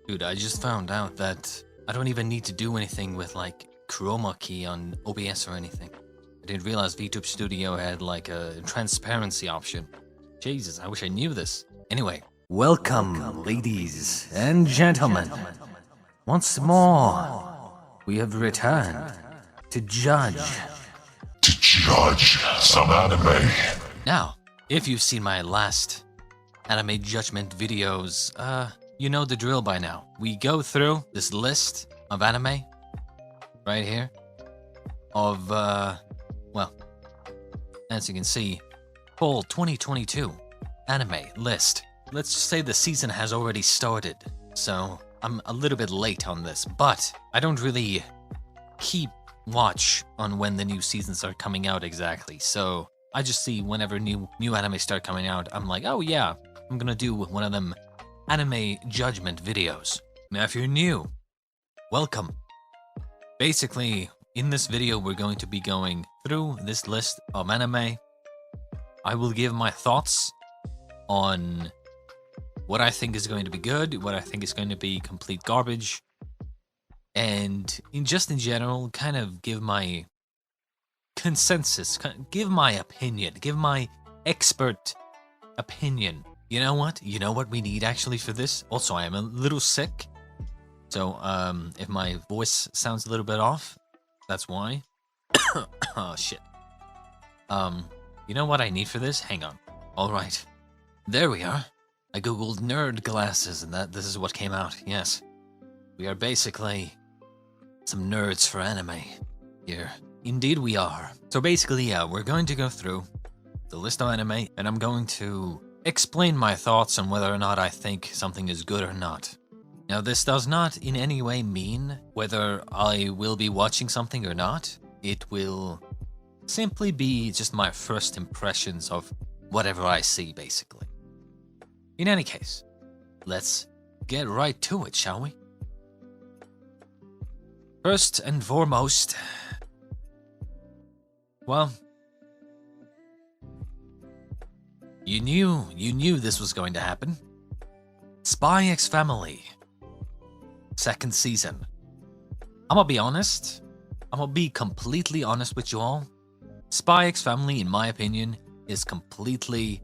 Dude, I just found out that I don't even need to do anything with like chroma key on OBS or anything. I didn't realize VTuber Studio had like a transparency option. Jesus, I wish I knew this. Anyway, welcome ladies and gentlemen. Once more, we have returned to judge. Some anime. Now, if you've seen my last anime judgment videos, you know the drill by now. We go through this list of anime right here of, well, as you can see, fall 2022 anime list. Let's just say the season has already started, so I'm a little bit late on this, but I don't really keep watch on when the new seasons are coming out exactly, so I just see whenever new anime start coming out, I'm like, oh yeah, I'm gonna do one of them anime judgment videos. Now if you're new, welcome. Basically, in this video we're going to be going through this list of anime. I will give my thoughts on what I think is going to be good, what I think is going to be complete garbage, and in general, kind of give my consensus, give my opinion, give my expert opinion. You know what? You know what we need actually for this? Also, I am a little sick, so if my voice sounds a little bit off, that's why. Oh shit. You know what I need for this? Hang on. All right, there we are. I googled nerd glasses, and this is what came out. Yes, we are basically some nerds for anime here. Indeed we are. So basically, yeah, we're going to go through the list of anime, and I'm going to explain my thoughts on whether or not I think something is good or not. Now, this does not in any way mean whether I will be watching something or not. It will simply be just my first impressions of whatever I see, basically. In any case, let's get right to it, shall we? First and foremost, well, you knew this was going to happen. Spy X Family, second season. I'm gonna be honest. I'm gonna be completely honest with you all. Spy X Family, in my opinion, is completely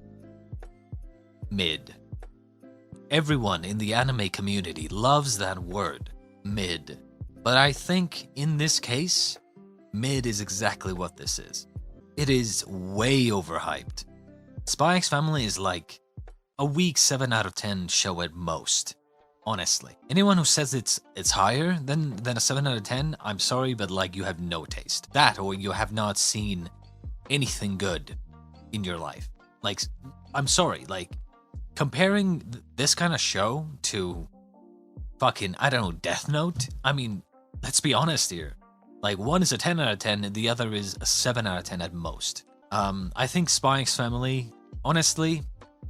mid. Everyone in the anime community loves that word, mid. But I think in this case, mid is exactly what this is. It is way overhyped. Spy X Family is like a weak 7 out of 10 show at most, honestly. Anyone who says it's higher than a 7 out of 10, I'm sorry, but like you have no taste. That or you have not seen anything good in your life. Like, I'm sorry, like comparing this kind of show to fucking, I don't know, Death Note? I mean, let's be honest here. Like, one is a 10 out of 10 and the other is a 7 out of 10 at most. I think Spy X Family, honestly,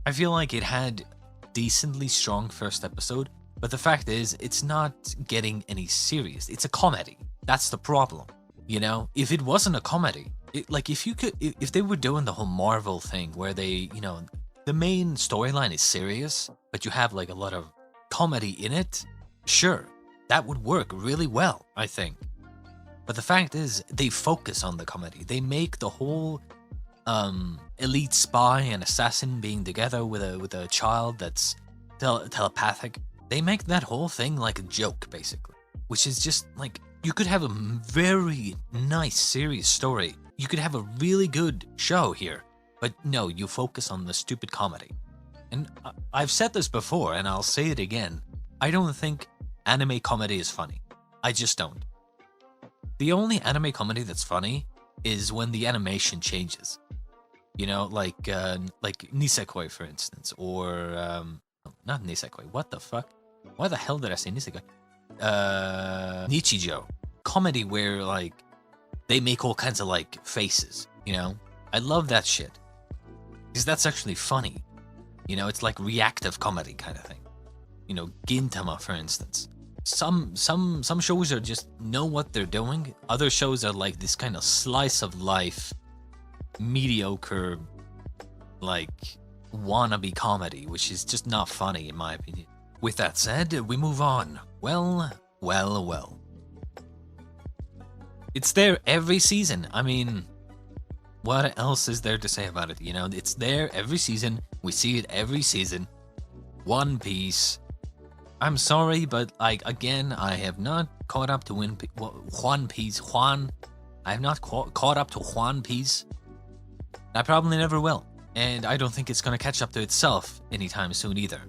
I feel like it had decently strong first episode, but the fact is, it's not getting any serious. It's a comedy. That's the problem. You know, if it wasn't a comedy, like if they were doing the whole Marvel thing where they, you know, the main storyline is serious, but you have like a lot of comedy in it, sure, that would work really well, I think. But the fact is, they focus on the comedy. They make the whole elite spy and assassin being together with a child that's telepathic. They make that whole thing like a joke, basically. Which is just like, you could have a very nice, serious story. You could have a really good show here. But no, you focus on the stupid comedy. And I've said this before, and I'll say it again. I don't think anime comedy is funny. I just don't. The only anime comedy that's funny is when the animation changes. You know, like Nisekoi, for instance, or not Nisekoi. What the fuck? Why the hell did I say Nisekoi? Nichijou. Comedy where like they make all kinds of like faces. You know, I love that shit because that's actually funny. You know, it's like reactive comedy kind of thing. You know, Gintama, for instance. Some shows are just know what they're doing. Other shows are like this kind of slice of life, mediocre, like wannabe comedy, which is just not funny in my opinion. with that said, we move on. Well. It's there every season. I mean, what else is there to say about it? You know, it's there every season. We see it every season. One Piece. I'm sorry, but like again, I have not caught up to One Piece. I have not caught up to One Piece. I probably never will, and I don't think it's gonna catch up to itself anytime soon either.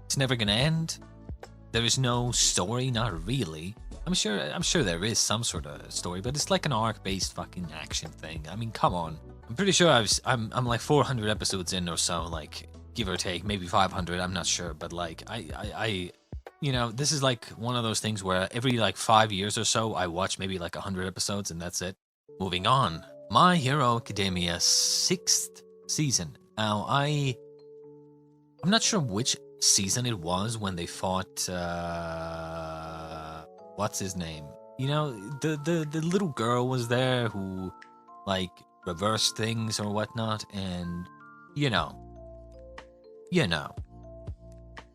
It's never gonna end. There is no story, not really. I'm sure there is some sort of story, but it's like an arc-based fucking action thing. I mean, come on. I'm pretty sure I'm like 400 episodes in or so, like give or take, maybe 500. I'm not sure, but like I you know, this is like one of those things where every like 5 years or so, I watch maybe like 100 episodes, and that's it. Moving on, My Hero Academia 6th season. Now I'm not sure which season it was when they fought what's his name? You know, the little girl was there who like reversed things or whatnot, and you know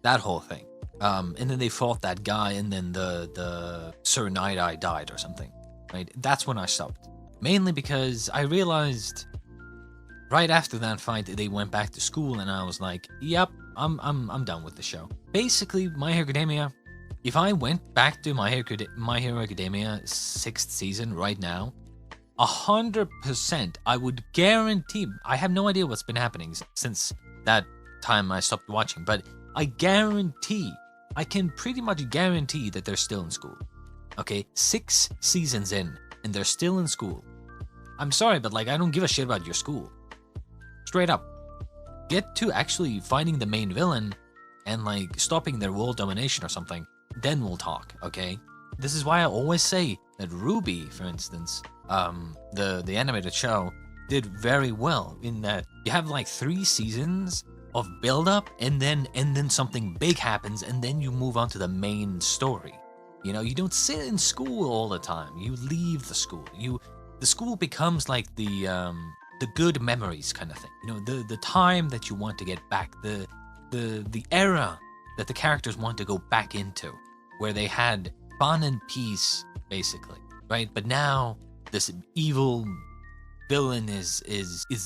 that whole thing. And then they fought that guy, and then the Sir Night Eye died or something. Right? That's when I stopped. Mainly because I realized right after that fight they went back to school, and I was like, yep, I'm done with the show. Basically, My Hero Academia, if I went back to My Hero Academia 6th season right now, 100% I would guarantee, I have no idea what's been happening since that time I stopped watching, but I can pretty much guarantee that they're still in school. Okay, 6 seasons in, and they're still in school. I'm sorry, but like, I don't give a shit about your school. Straight up. Get to actually finding the main villain and like stopping their world domination or something. Then we'll talk, okay? This is why I always say that Ruby, for instance, the animated show, did very well in that you have like 3 seasons of build-up, and then something big happens, and then you move on to the main story. You know, you don't sit in school all the time. You leave the school. The school becomes like the good memories kind of thing. You know, the time that you want to get back, the era that the characters want to go back into, where they had fun and peace, basically, right? But now this evil villain is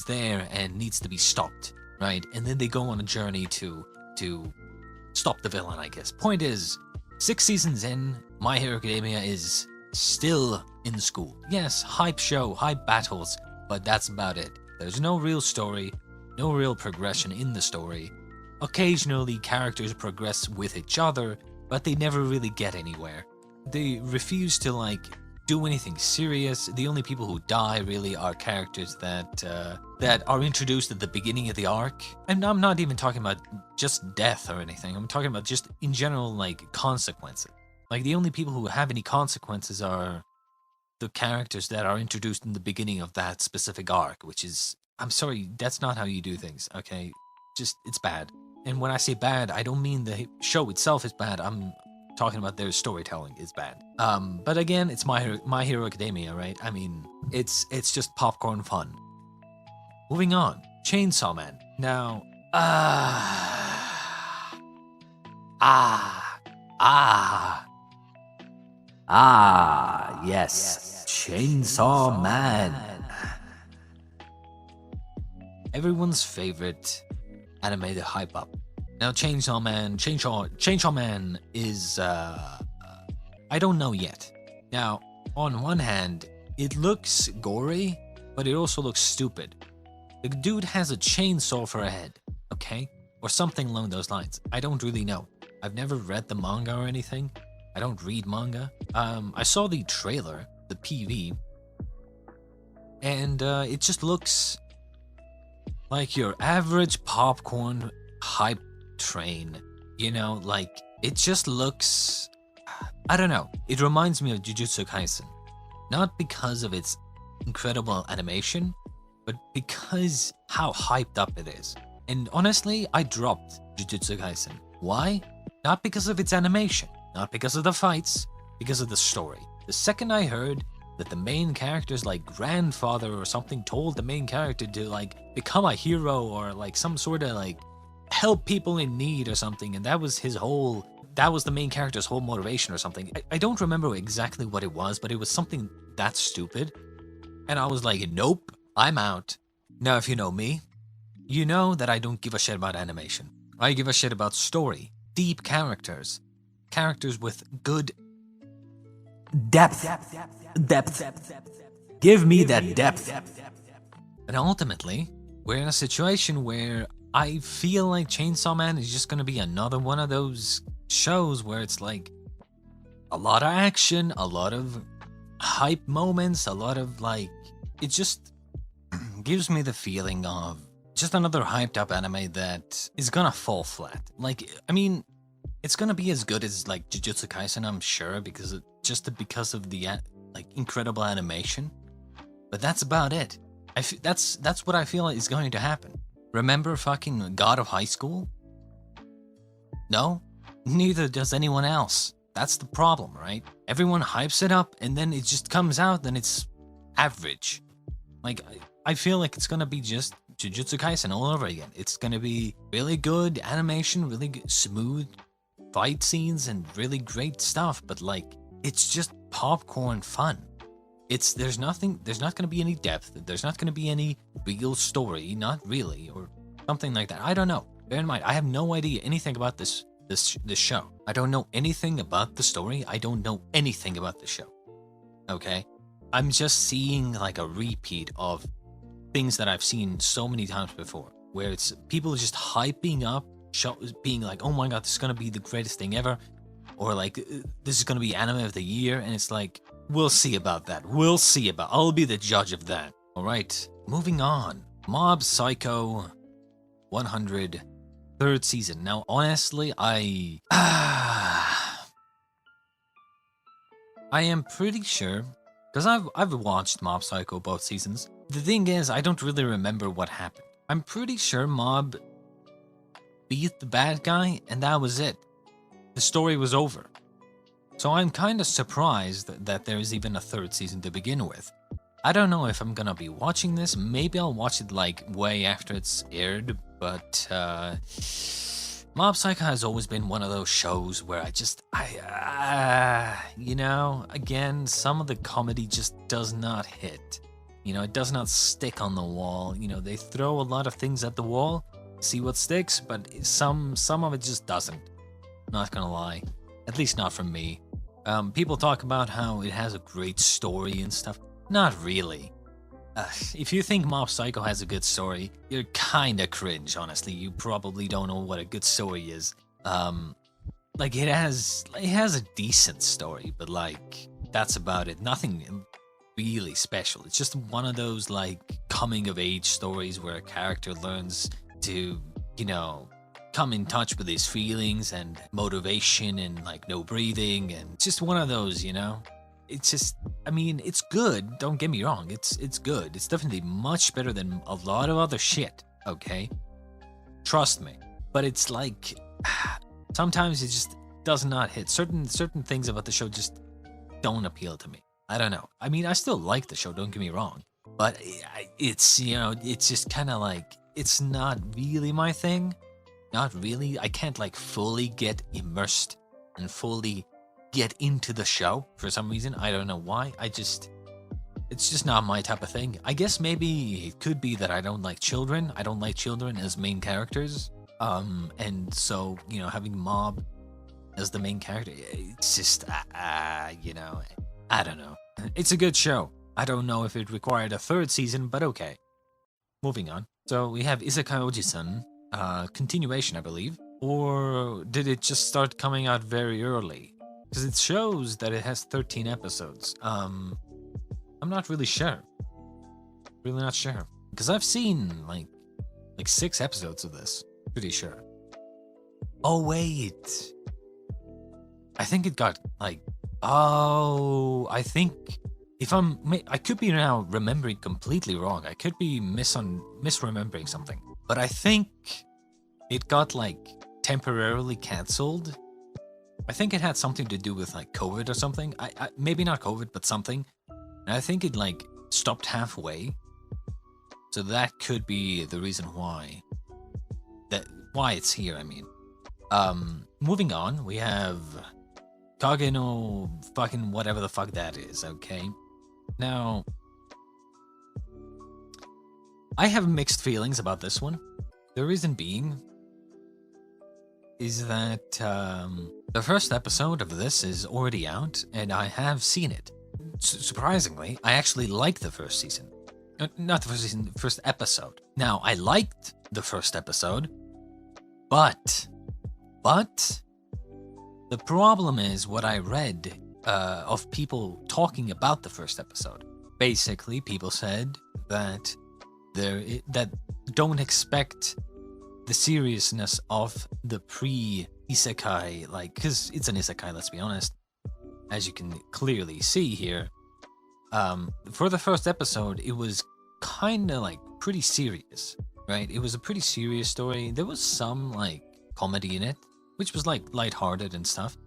there and needs to be stopped, right? And then they go on a journey to stop the villain, I guess. Point is, 6 seasons in, My Hero Academia is still in school. Yes, hype show, hype battles, but that's about it. There's no real story, no real progression in the story. Occasionally, characters progress with each other, but they never really get anywhere. They refuse to, like, do anything serious. The only people who die, really, are characters that are introduced at the beginning of the arc. And I'm not even talking about just death or anything. I'm talking about just, in general, like, consequences. Like, the only people who have any consequences are the characters that are introduced in the beginning of that specific arc, which is, I'm sorry, that's not how you do things, okay? Just, it's bad. And when I say bad, I don't mean the show itself is bad. I'm talking about their storytelling is bad. But again, it's My Hero Academia, right? I mean, it's just popcorn fun. Moving on, Chainsaw Man. Now, yes, Chainsaw Man. Everyone's favorite animated hype up. Now, Chainsaw Man is, I don't know yet. Now, on one hand, it looks gory, but it also looks stupid. The dude has a chainsaw for a head, okay? Or something along those lines. I don't really know. I've never read the manga or anything. I don't read manga. I saw the trailer, the PV, and it just looks like your average popcorn hype train. You know, like, it just looks, I don't know. It reminds me of Jujutsu Kaisen. Not because of its incredible animation, but because how hyped up it is. And honestly, I dropped Jujutsu Kaisen. Why? Not because of its animation, not because of the fights, because of the story. The second I heard that the main character's like grandfather or something told the main character to like become a hero or like some sort of like help people in need or something, and that was the main character's whole motivation or something. I don't remember exactly what it was, but it was something that stupid. And I was like, nope, I'm out. Now, if you know me, you know that I don't give a shit about animation. I give a shit about story, deep characters, characters with good depth. Give me that depth. And ultimately, we're in a situation where I feel like Chainsaw Man is just gonna be another one of those shows where it's like a lot of action, a lot of hype moments, a lot of like, it just gives me the feeling of just another hyped up anime that is gonna fall flat. Like, I mean, it's gonna be as good as like Jujutsu Kaisen, I'm sure, because of the like incredible animation. But that's about it. That's what I feel is going to happen. Remember fucking God of High School? No? Neither does anyone else. That's the problem, right? Everyone hypes it up, and then it just comes out, and it's average. Like, I feel like it's gonna be just Jujutsu Kaisen all over again. It's gonna be really good animation, really good, smooth fight scenes, and really great stuff, but like, it's just popcorn fun. There's not gonna be any depth, there's not gonna be any real story, not really, or something like that. I don't know. Bear in mind, I have no idea anything about this show. I don't know anything about the story. I don't know anything about the show. Okay? I'm just seeing like a repeat of things that I've seen so many times before, where it's people just hyping up shows, being like, oh my god, this is gonna be the greatest thing ever, or like, this is gonna be anime of the year, and it's like, we'll see about that. I'll be the judge of that. Alright, moving on. Mob Psycho 100, third season. Now, honestly, I am pretty sure, because I've watched Mob Psycho both seasons. The thing is, I don't really remember what happened. I'm pretty sure Mob beat the bad guy, and that was it. The story was over. So I'm kind of surprised that there is even a third season to begin with. I don't know if I'm gonna be watching this. Maybe I'll watch it like way after it's aired, but Mob Psycho has always been one of those shows where you know, again, some of the comedy just does not hit. You know, it does not stick on the wall. You know, they throw a lot of things at the wall, see what sticks, but some of it just doesn't. Not gonna lie. At least not from me. People talk about how it has a great story and stuff. Not really. If you think Mob Psycho has a good story, you're kinda cringe, honestly. You probably don't know what a good story is. Like, it has a decent story, but like, that's about it. Nothing really special. It's just one of those like coming of age stories where a character learns to, you know, come in touch with his feelings and motivation and like no breathing, and just one of those, you know. It's just, I mean, it's good, don't get me wrong, it's good. It's definitely much better than a lot of other shit, okay? Trust me. But it's like, sometimes it just does not hit. Certain things about the show just don't appeal to me. I don't know. I mean, I still like the show, don't get me wrong. But it's, you know, it's just kind of like, it's not really my thing. Not really. I can't like fully get immersed and fully get into the show for some reason. I don't know why. It's just not my type of thing. I guess maybe it could be that I don't like children. I don't like children as main characters. And so, you know, having Mob as the main character, it's just, you know, I don't know. It's a good show. I don't know if it required a third season, but okay. Moving on. So we have Isekai Oji-san, continuation, I believe. Or did it just start coming out very early? Because it shows that it has 13 episodes. I'm not really sure. Really not sure. Because I've seen like 6 episodes of this. Pretty sure. Oh wait. I think it got like, oh, I think I could be now remembering completely wrong. I could be misremembering something. But I think it got like temporarily cancelled. I think it had something to do with like COVID or something. I maybe not COVID, but something. And I think it like stopped halfway. So that could be the reason why why it's here, I mean. Moving on, we have Kage no fucking whatever the fuck that is, okay? Now, I have mixed feelings about this one. The reason being is that the first episode of this is already out, and I have seen it. Surprisingly, I actually liked the first season. Not the first season, the first episode. Now, I liked the first episode, but the problem is what I read of people talking about the first episode. Basically, people said that that don't expect the seriousness of the pre-isekai, like, because it's an isekai, let's be honest, as you can clearly see here. For the first episode, it was kind of like pretty serious, right? It was a pretty serious story. There was some like comedy in it, which was like lighthearted and stuff,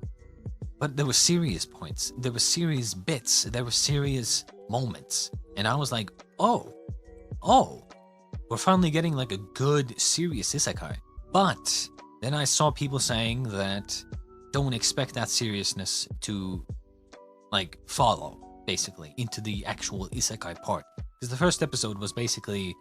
but there were serious points, there were serious bits, there were serious moments, and I was like, oh, we're finally getting like a good serious isekai. But then I saw people saying that don't expect that seriousness to like follow basically into the actual isekai part, because the first episode was basically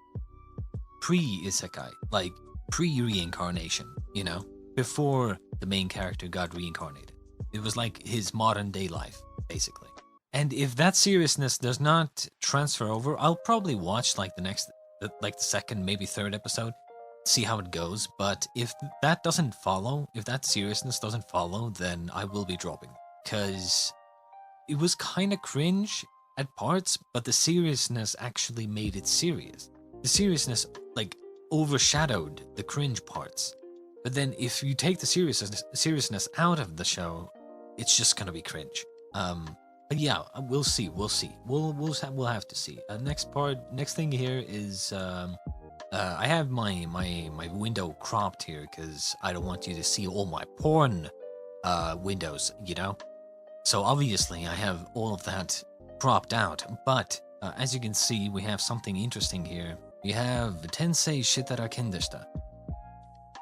pre-isekai, like pre-reincarnation, you know, before the main character got reincarnated. It was like his modern day life, basically. And if that seriousness does not transfer over, I'll probably watch like the second, maybe third episode, see how it goes. But if that doesn't follow, if that seriousness doesn't follow, then I will be dropping. Because it was kind of cringe at parts, but the seriousness actually made it serious. The seriousness like overshadowed the cringe parts. But then if you take the seriousness out of the show, it's just gonna be cringe. But yeah, we'll see. We'll have to see. Next thing here is I have my window cropped here because I don't want you to see all my porn windows, you know. So obviously I have all of that cropped out. But as you can see, we have something interesting here. We have Tensei Shitara Kendeshita.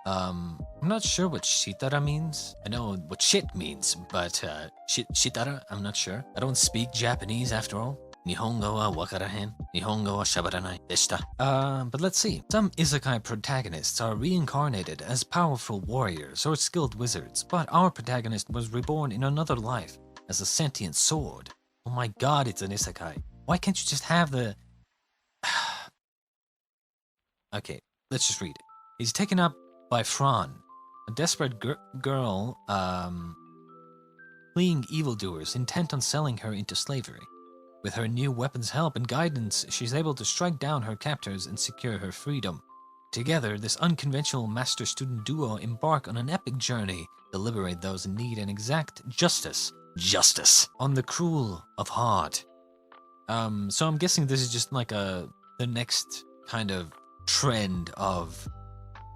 I'm not sure what shitara means. I know what shit means, but shitara, I'm not sure. I don't speak Japanese after all. Nihongo wa wakarahen. Nihongo wa shabaranai deshita. But let's see. Some isekai protagonists are reincarnated as powerful warriors or skilled wizards, but our protagonist was reborn in another life as a sentient sword. Oh my god, it's an isekai. Why can't you just have the... Okay, let's just read it. He's taken up by Fran, a desperate girl fleeing evildoers intent on selling her into slavery. With her new weapon's help and guidance, she's able to strike down her captors and secure her freedom. Together, this unconventional master-student duo embark on an epic journey to liberate those in need and exact justice on the cruel of heart. So I'm guessing this is just like the next kind of trend of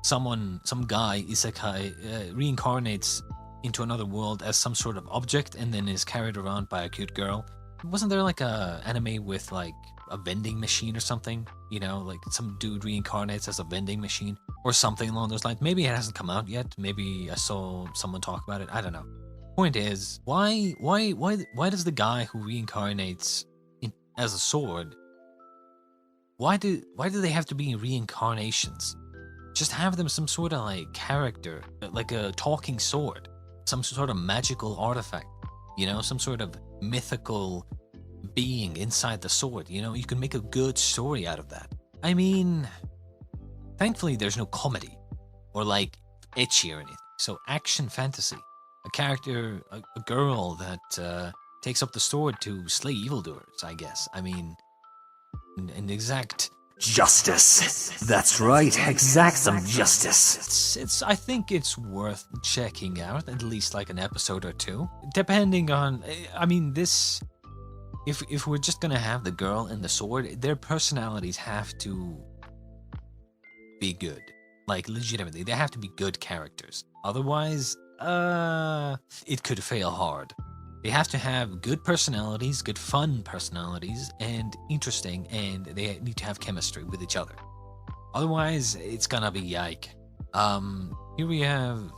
some guy isekai reincarnates into another world as some sort of object and then is carried around by a cute girl. Wasn't there like a anime with like a vending machine or something? You know, like some dude reincarnates as a vending machine or something along those lines. Maybe it hasn't come out yet. Maybe I saw someone talk about it. I don't know. Point is, why does the guy who reincarnates as a sword? Why do they have to be reincarnations? Just have them some sort of like character, like a talking sword, some sort of magical artifact, you know, some sort of mythical being inside the sword. You know, you can make a good story out of that. I mean, thankfully there's no comedy or like ecchi or anything. So action fantasy, a character, a girl that takes up the sword to slay evildoers, I guess. I mean, an exact justice. That's right, exact some justice. I think it's worth checking out, at least like an episode or two, depending on, I mean, this, if we're just gonna have the girl and the sword, their personalities have to be good. Like, legitimately, they have to be good characters. Otherwise, it could fail hard. They have to have good personalities, good fun personalities, and interesting, and they need to have chemistry with each other. Otherwise, it's gonna be yike. Here we have...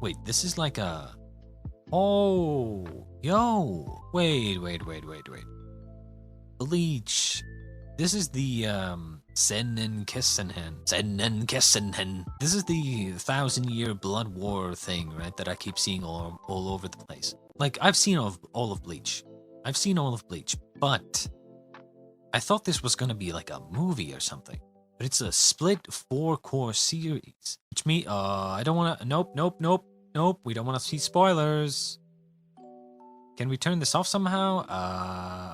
Wait, this is like a... Oh, yo. Wait. Bleach. This is the Sennen Kessenhen. This is the 1,000-year blood war thing, right? That I keep seeing all over the place. Like, I've seen all of Bleach. But I thought this was gonna be like a movie or something. But it's a split 4-core series. Which means, I don't wanna, nope. We don't wanna see spoilers. Can we turn this off somehow?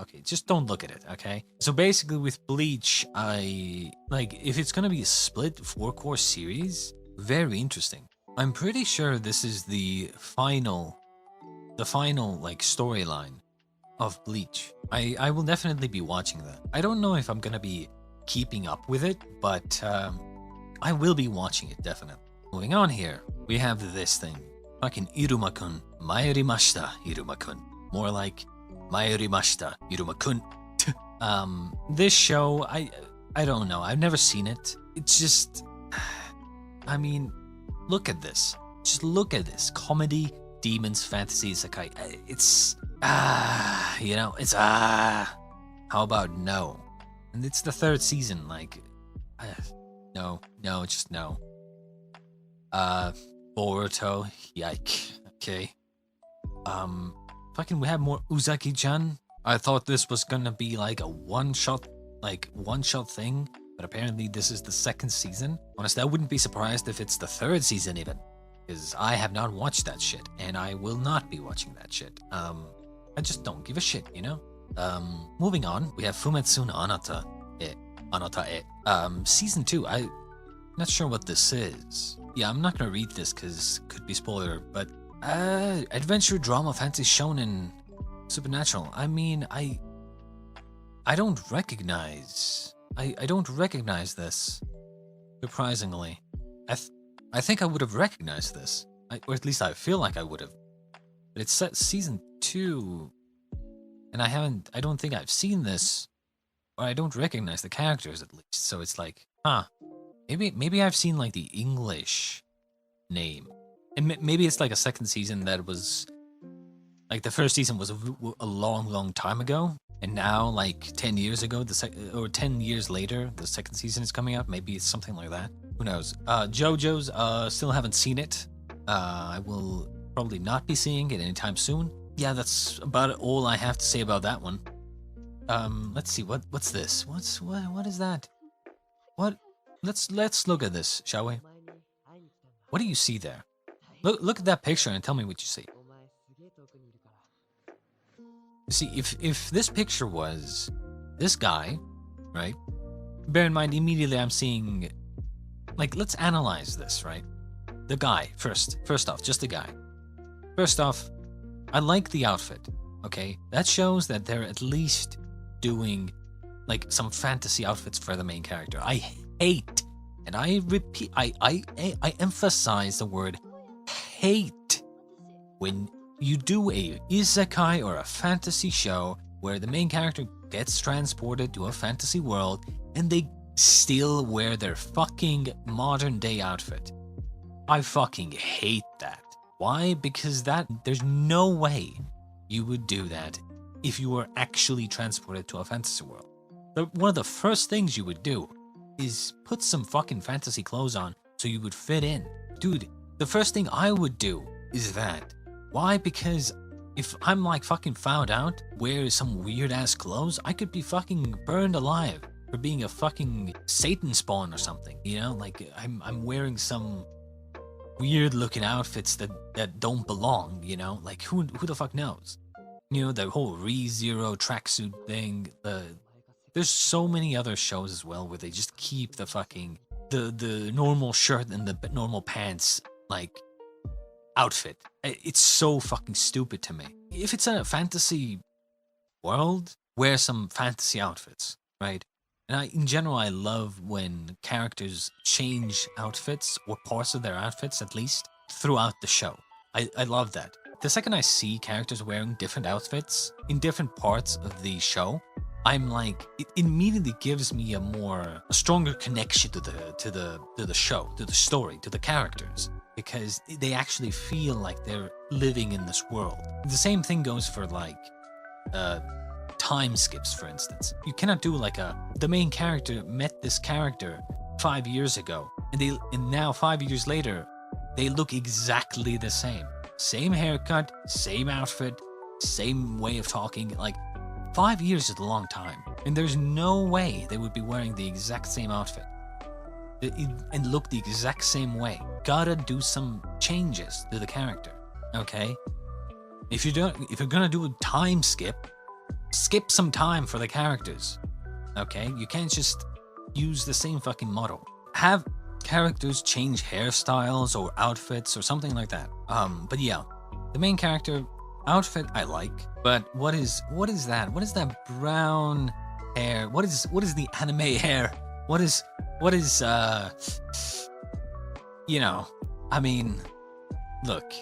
Okay, just don't look at it, okay? So basically with Bleach, if it's gonna be a split 4-core series, very interesting. I'm pretty sure this is the final, like, storyline of Bleach. I will definitely be watching that. I don't know if I'm gonna be keeping up with it, but I will be watching it, definitely. Moving on here, we have this thing. Fucking Iruma-kun. Maerimashita, Iruma-kun. More like Maerimashita, Iruma-kun. This show, I don't know. I've never seen it. It's just... I mean, look at this. Just look at this. Comedy, demons, fantasy, isekai. It's... you know, it's... How about no? And it's the 3rd season, like... no, just no. Boruto, yike. Okay. Fucking we have more Uzaki-chan. I thought this was gonna be like a one-shot thing, but apparently this is the 2nd season. Honestly, I wouldn't be surprised if it's the 3rd season even, because I have not watched that shit, and I will not be watching that shit. I just don't give a shit, you know? Moving on, we have Fumetsu no Anata e. Season 2, I'm not sure what this is. Yeah, I'm not gonna read this because it could be spoiler, but adventure, drama, fantasy, shonen, supernatural. I mean, I don't recognize. I don't recognize this. Surprisingly, I think I would have recognized this, or at least I feel like I would have. But it's set season 2, and I don't think I've seen this, or I don't recognize the characters at least. So it's like, huh? Maybe I've seen like the English name. And maybe it's like a 2nd season that was... Like, the 1st season was a long time ago. And now, like, 10 years ago, 10 years later, the 2nd season is coming out. Maybe it's something like that. Who knows? JoJo's, still haven't seen it. I will probably not be seeing it anytime soon. Yeah, that's about all I have to say about that one. Let's see, what's this? What is that? What? Let's look at this, shall we? What do you see there? Look at that picture and tell me what you see. You see, if this picture was this guy, right? Bear in mind, immediately I'm seeing... Like, let's analyze this, right? The guy, first off, just the guy. First off, I like the outfit, okay? That shows that they're at least doing, like, some fantasy outfits for the main character. I hate, and I repeat, I emphasize the word hate when you do a isekai or a fantasy show where the main character gets transported to a fantasy world and they still wear their fucking modern day outfit. I fucking hate that. Why? Because there's no way you would do that if you were actually transported to a fantasy world. One of the first things you would do is put some fucking fantasy clothes on so you would fit in. Dude, the first thing I would do is that. Why? Because if I'm like fucking found out wearing some weird ass clothes, I could be fucking burned alive for being a fucking Satan spawn or something, you know? Like I'm wearing some weird looking outfits that don't belong, you know? Like who the fuck knows? You know, the whole ReZero tracksuit thing, there's so many other shows as well where they just keep the fucking the normal shirt and the normal pants like outfit. It's so fucking stupid to me. If it's a fantasy world, wear some fantasy outfits, right? And in general, I love when characters change outfits or parts of their outfits at least throughout the show. I love that. The second I see characters wearing different outfits in different parts of the show, I'm like, it immediately gives me a stronger connection to the show, to the story, to the characters, because they actually feel like they're living in this world. The same thing goes for like time skips, for instance. You cannot do like the main character met this character 5 years ago, and now 5 years later, they look exactly the same. Same haircut, same outfit, same way of talking. Like 5 years is a long time, and there's no way they would be wearing the exact same outfit and look the exact same way. Gotta do some changes to the character, okay? If you're gonna do a time skip some time for the characters, okay? You can't just use the same fucking model. Have characters change hairstyles or outfits or something like that. But yeah, the main character outfit I like, but what is that? What is that brown hair? What is the anime hair? What is you know, I mean, look,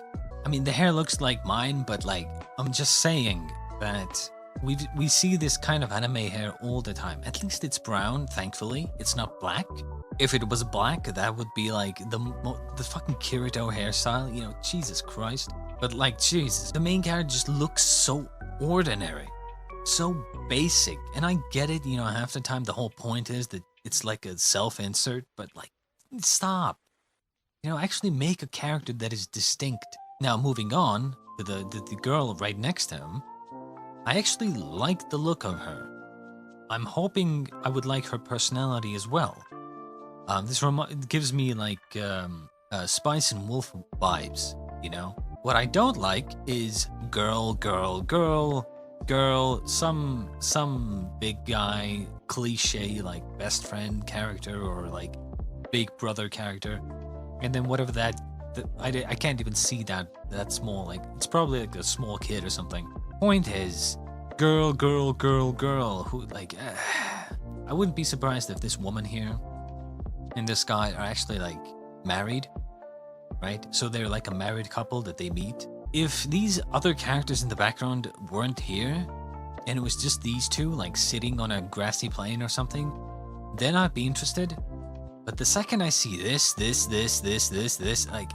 I mean the hair looks like mine, but like I'm just saying that we see this kind of anime hair all the time. At least it's brown, thankfully. It's not black. If it was black, that would be like the fucking Kirito hairstyle, you know, Jesus Christ. But like, Jesus, the main character just looks so ordinary, so basic. And I get it, you know, half the time the whole point is that it's like a self-insert, but like, stop. You know, actually make a character that is distinct. Now, moving on to the girl right next to him, I actually like the look of her. I'm hoping I would like her personality as well. This gives me like Spice and Wolf vibes, you know? What I don't like is girl, some big guy, cliche, like best friend character or like big brother character. And then whatever I can't even see that small, like, it's probably like a small kid or something. Point is, girl, who, like, I wouldn't be surprised if this woman here and this guy are actually like married, right? So they're like a married couple that they meet. If these other characters in the background weren't here and it was just these two like sitting on a grassy plain or something, then I'd be interested. But the second I see this, like,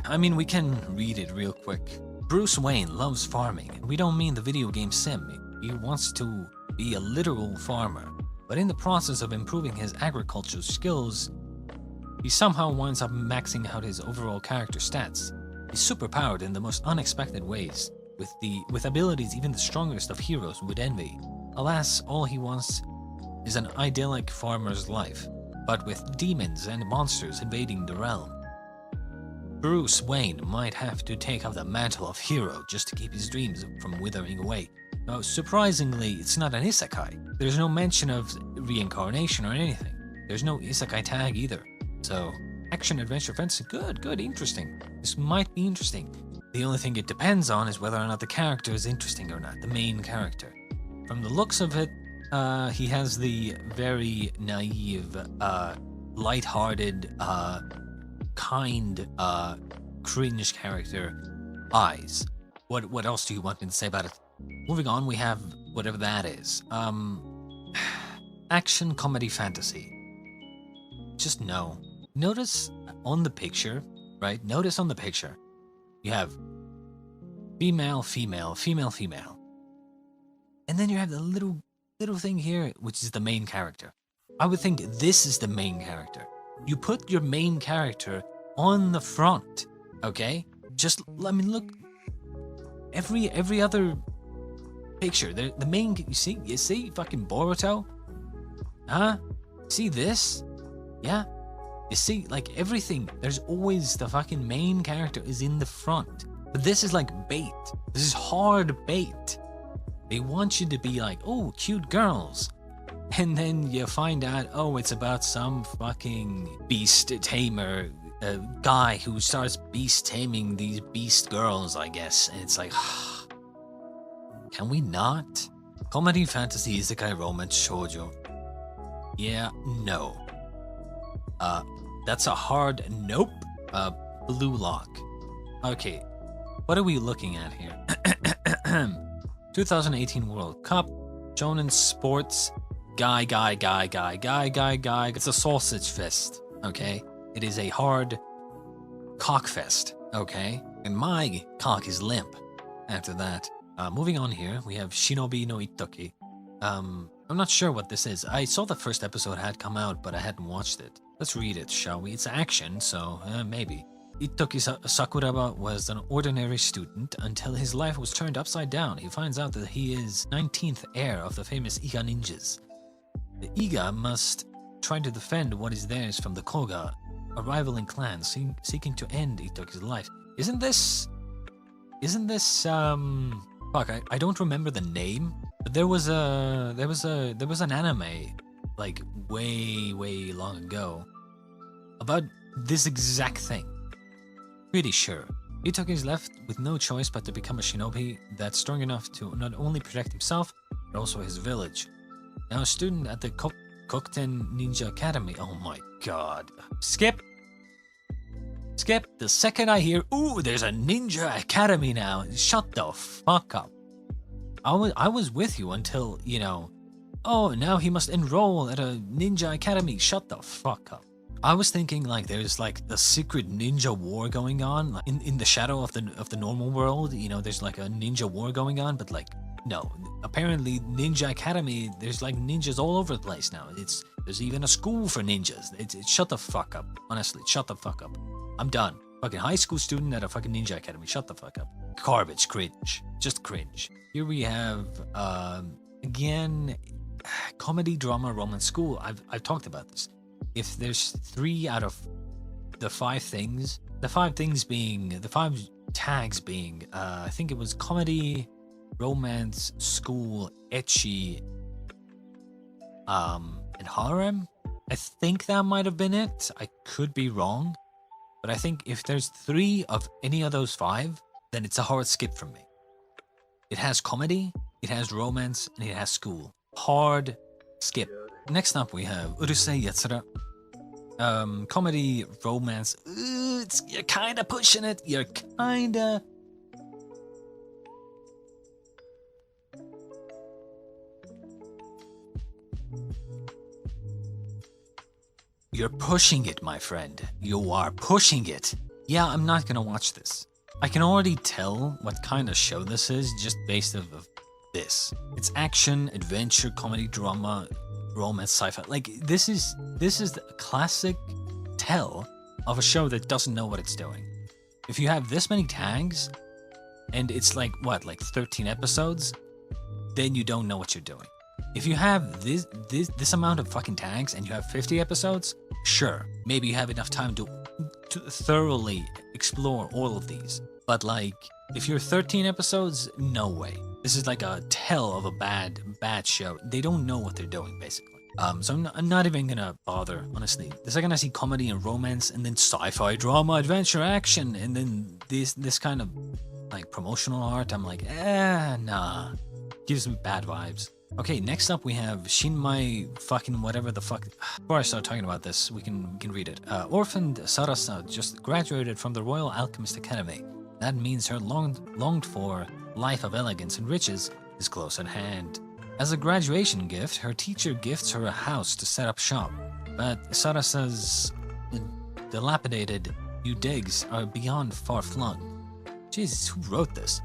I mean, we can read it real quick. Bruce Wayne loves farming, and we don't mean the video game sim. He wants to be a literal farmer, but in the process of improving his agricultural skills, he somehow winds up maxing out his overall character stats. He's superpowered in the most unexpected ways, with abilities even the strongest of heroes would envy. Alas, all he wants is an idyllic farmer's life, but with demons and monsters invading the realm. Bruce Wayne might have to take up the mantle of hero just to keep his dreams from withering away. Now, surprisingly, it's not an isekai. There's no mention of reincarnation or anything. There's no isekai tag either. So, action, adventure, fantasy, good, interesting. This might be interesting. The only thing it depends on is whether or not the character is interesting or not, the main character. From the looks of it, he has the very naive, lighthearted, kind, cringe character eyes. What else do you want me to say about it? Moving on, we have whatever that is. Action, comedy, fantasy. Just no. Notice on the picture, right? Notice on the picture, you have female. And then you have the little thing here, which is the main character. I would think this is the main character. You put your main character on the front, okay? Just, I mean, look, every other picture, the main, you see fucking Boruto? Huh? See this? Yeah? You see, like, everything, there's always the fucking main character is in the front. But this is like bait. This is hard bait. They want you to be like, oh, cute girls. And then you find out, oh, it's about some fucking beast tamer guy who starts beast taming these beast girls, I guess. And it's like, can we not? Comedy, fantasy, isekai, romance, shoujo. Yeah, no. That's a hard nope. Blue lock. Okay, what are we looking at here? 2018 World Cup, Shonen sports guy. It's a sausage fest, okay? It is a hard cock fest, okay? And my cock is limp after that. Moving on here, we have Shinobi no Ittoki. I'm not sure what this is. I saw the first episode had come out, but I hadn't watched it. Let's read it, shall we? It's action, so maybe. Ittoki Sakuraba was an ordinary student until his life was turned upside down. He finds out that he is 19th heir of the famous Iga ninjas. The Iga must try to defend what is theirs from the Koga, a rivaling clan seeking to end Ittoki's life. Isn't this fuck, I don't remember the name, but there was an anime like way long ago about this exact thing. Pretty sure. Ittoki is left with no choice but to become a shinobi that's strong enough to not only protect himself, but also his village. Now a student at the Kokten Ninja Academy. Oh my god. Skip! The second I hear, ooh, there's a ninja academy now, shut the fuck up. I was with you until, you know, oh, now he must enroll at a ninja academy. Shut the fuck up. I was thinking like there's like a secret ninja war going on like, in the shadow of the normal world. You know, there's like a ninja war going on, but like no. Apparently, Ninja Academy. There's like ninjas all over the place now. There's even a school for ninjas. It's shut the fuck up. Honestly, shut the fuck up. I'm done. Fucking high school student at a fucking ninja academy. Shut the fuck up. Garbage. Cringe. Just cringe. Here we have again comedy, drama, romance, school. I've talked about this. If there's 3 out of the 5 things, the 5 tags being, I think it was comedy, romance, school, ecchi, and harem. I think that might have been it. I could be wrong, but I think if there's 3 of any of those 5, then it's a hard skip for me. It has comedy, it has romance, and it has school. Hard skip. Next up we have Urusei Yatsura. Comedy, romance. You're kinda pushing it. You're pushing it, my friend. You are pushing it. Yeah, I'm not gonna watch this. I can already tell what kind of show this is just based off of this. It's action, adventure, comedy, drama, romance, sci-fi. Like this is the classic tell of a show that doesn't know what it's doing. If you have this many tags and it's like what, like 13 episodes, then you don't know what you're doing. If you have this amount of fucking tags and you have 50 episodes, sure, maybe you have enough time to thoroughly explore all of these. But like, if you're 13 episodes, no way. This is like a tell of a bad show. They don't know what they're doing, basically. So I'm not even gonna bother, honestly. The second I see comedy and romance, and then sci-fi, drama, adventure, action, and then this kind of like promotional art, I'm like, nah. Gives me bad vibes. Okay, next up we have Shinmai fucking whatever the fuck. Before I start talking about this, we can read it. Orphaned Sarasa just graduated from the Royal Alchemist Academy. That means her longed for life of elegance and riches is close at hand. As a graduation gift, her teacher gifts her a house to set up shop. But Sarasa's dilapidated new digs are beyond far-flung. Jesus, who wrote this?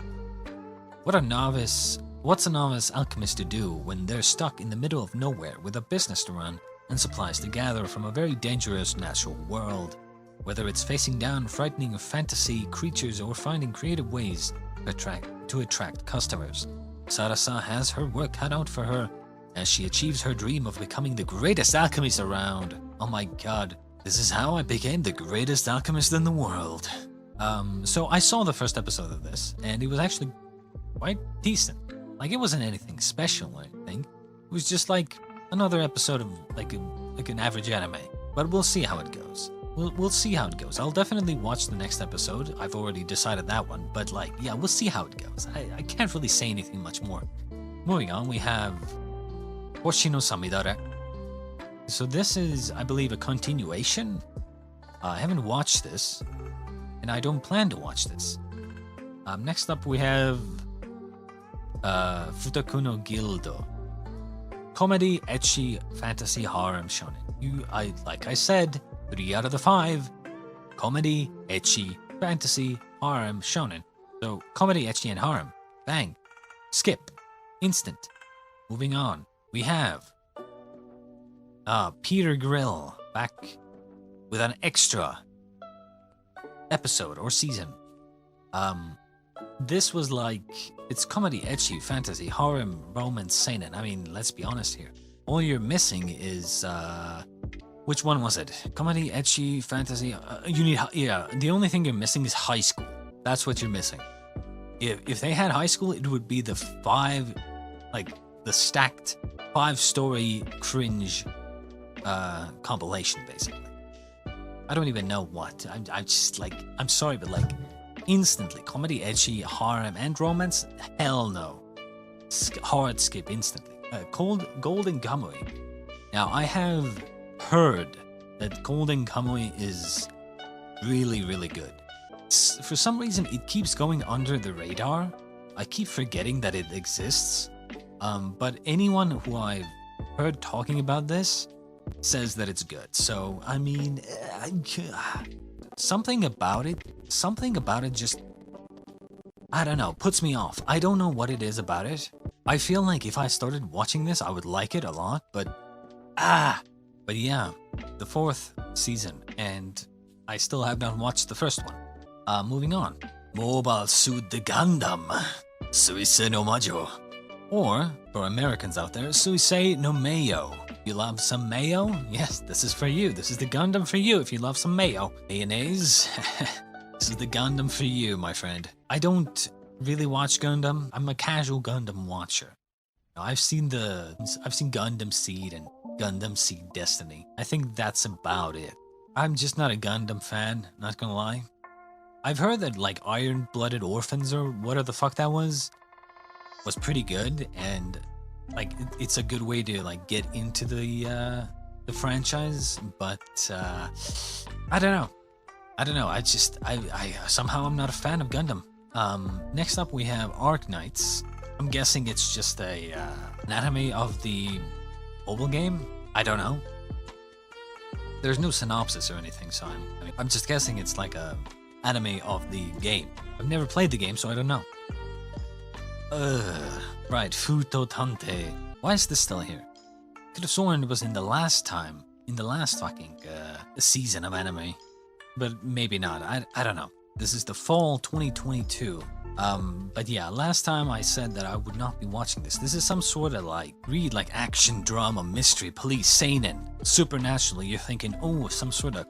What's a novice alchemist to do when they're stuck in the middle of nowhere with a business to run and supplies to gather from a very dangerous natural world? Whether it's facing down frightening fantasy creatures or finding creative ways to attract customers, Sarasa has her work cut out for her as she achieves her dream of becoming the greatest alchemist around. Oh my god, this is how I became the greatest alchemist in the world. So I saw the first episode of this, and it was actually quite decent. Like, it wasn't anything special or anything. It was just like another episode of like an average anime. But we'll see how it goes. We'll see how it goes. I'll definitely watch the next episode. I've already decided that one. But like, yeah, we'll see how it goes. I can't really say anything much more. Moving on, we have Hoshino Samidare. So this is, I believe, a continuation. I haven't watched this, and I don't plan to watch this. Next up, we have Futaku no Gildo. comedy, ecchi, fantasy, harem, shonen. Like I said, 3 out of the 5. Comedy, ecchi, fantasy, harem, shonen. So comedy, ecchi, and harem. Bang. Skip. Instant. Moving on. We have Peter Grill back with an extra episode or season. This was like, it's comedy, ecchi, fantasy, harem, romance, seinen. I mean, let's be honest here. All you're missing is, which one was it? Comedy, ecchi, fantasy. The only thing you're missing is high school. That's what you're missing. If they had high school, it would be the stacked 5-story cringe compilation, basically. I don't even know what. I'm just like, I'm sorry, but like, instantly, comedy, ecchi, harem, and romance? Hell no. Hard skip instantly. Golden Kamui. Now, I have heard that Golden Kamui is really, really good. For some reason, it keeps going under the radar. I keep forgetting that it exists. But anyone who I've heard talking about this says that it's good. So, I mean, something about it just, I don't know, puts me off. I don't know what it is about it. I feel like if I started watching this, I would like it a lot, but yeah, the 4th season, and I still have not watched the first one. Moving on. Mobile Suit the Gundam. Suisei no Majo. Or, for Americans out there, Suisei no Mayo. You love some mayo? Yes, this is for you. This is the Gundam for you if you love some mayo. Mayonnaise? This is the Gundam for you, my friend. I don't really watch Gundam. I'm a casual Gundam watcher. I've seen Gundam Seed and Gundam Seed Destiny. I think that's about it. I'm just not a Gundam fan, not gonna lie. I've heard that like Iron-Blooded Orphans or whatever the fuck that was pretty good, and like it's a good way to like get into the franchise, but I don't know. I somehow I'm not a fan of Gundam. Next up we have Arc Knights. I'm guessing it's just an anime of the mobile game. I don't know. There's no synopsis or anything, so I'm just guessing it's like a anime of the game. I've never played the game, so I don't know. Right, Futo Tante. Why is this still here? Could have sworn it was in the last fucking season of anime. But maybe not, I don't know. This is the fall 2022. But yeah, last time I said that I would not be watching this. This is some sort of like action, drama, mystery, police, seinen. Supernaturally, you're thinking, oh, some sort of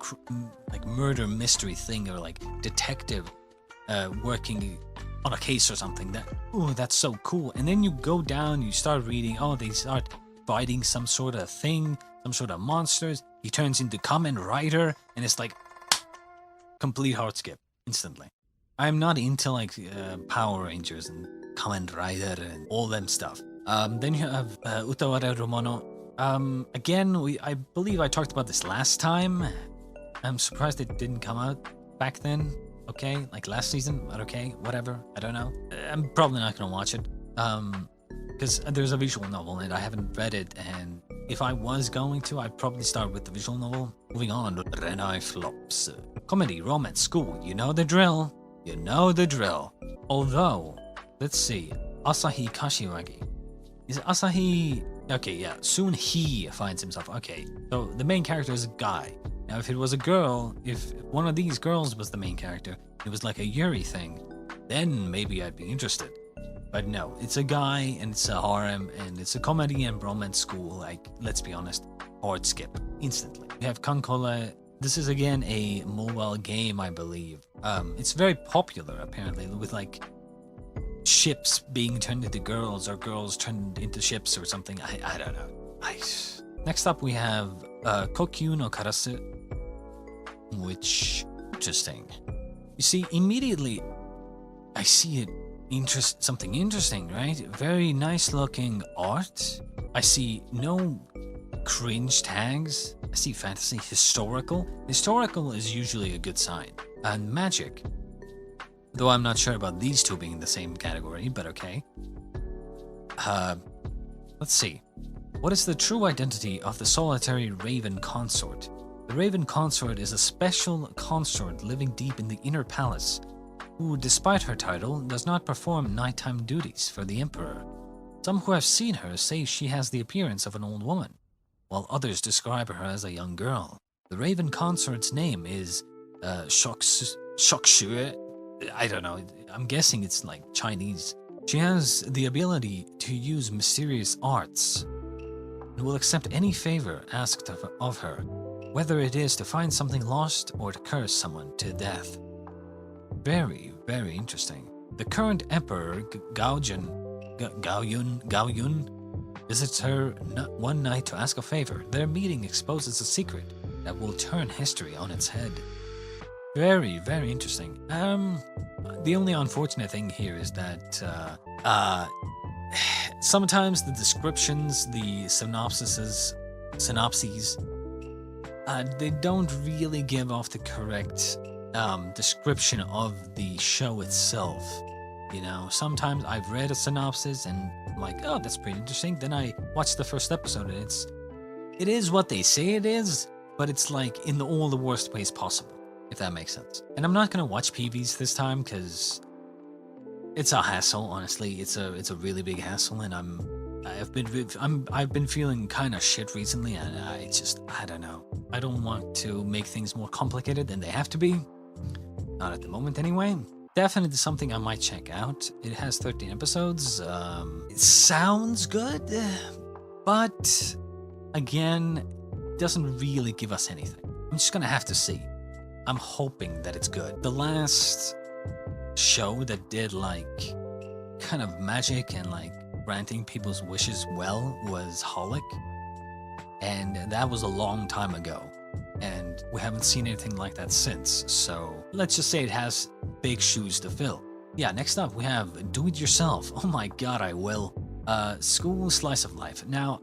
like murder mystery thing, or like detective working on a case or something. That's so cool. And then you go down, you start reading, they start fighting some sort of thing, some sort of monsters. He turns into Kamen Rider, and it's like complete hard skip instantly. I'm not into like Power Rangers and Kamen Rider and all them stuff. Then you have Utawara Romono. Again, I believe I talked about this last time. I'm surprised it didn't come out back then. Okay, like last season, but okay, whatever. I don't know. I'm probably not gonna watch it. Because there's a visual novel and I haven't read it, and if I was going to, I'd probably start with the visual novel. Moving on, Renai Flops. Comedy, romance, school, you know the drill. You know the drill. Although, let's see, Asahi Kashiwagi. Is Asahi... Okay, yeah, soon he finds himself. Okay, so the main character is a guy. Now, if it was a girl, if one of these girls was the main character, it was like a Yuri thing, then maybe I'd be interested. But no, it's a guy, and it's a harem, and it's a comedy and romance school. Like, let's be honest, hard skip, instantly. We have Kankole. This is again a mobile game, I believe. It's very popular, apparently, with like ships being turned into girls, or girls turned into ships or something. I don't know. Next up, we have Kokyu no Karasu, which, interesting. You see, immediately, I see it something interesting, right? Very nice looking art. I see no cringe tags. I see fantasy, historical. Historical is usually a good sign. And magic. Though I'm not sure about these two being in the same category, but okay. Let's see. What is the true identity of the solitary raven consort? The raven consort is a special consort living deep in the inner palace, who, despite her title, does not perform nighttime duties for the emperor. Some who have seen her say she has the appearance of an old woman, while others describe her as a young girl. The raven consort's name is Shokshu. I don't know, I'm guessing it's like Chinese. She has the ability to use mysterious arts and will accept any favor asked of her, whether it is to find something lost or to curse someone to death. Very, very interesting. The current emperor, Gaoyun, visits her one night to ask a favor. Their meeting exposes a secret that will turn history on its head. Very, very interesting. The only unfortunate thing here is that sometimes the descriptions, the synopses, they don't really give off the correct description of the show itself. You know, sometimes I've read a synopsis and I'm like, oh, that's pretty interesting. Then I watch the first episode and it is what they say it is, but it's like in all the worst ways possible, if that makes sense. And I'm not gonna watch PVs this time because it's a hassle. Honestly, it's a really big hassle, and I've been feeling kind of shit recently, and I don't know. I don't want to make things more complicated than they have to be. Not at the moment, anyway. Definitely something I might check out. It has 13 episodes. It sounds good, but again, doesn't really give us anything. I'm just gonna have to see. I'm hoping that it's good. The last show that did like kind of magic and like granting people's wishes well was Holic, and that was a long time ago, and we haven't seen anything like that since. So let's just say it has big shoes to fill. Yeah, next up we have Do It Yourself. Oh my god, I will. School slice of life. Now,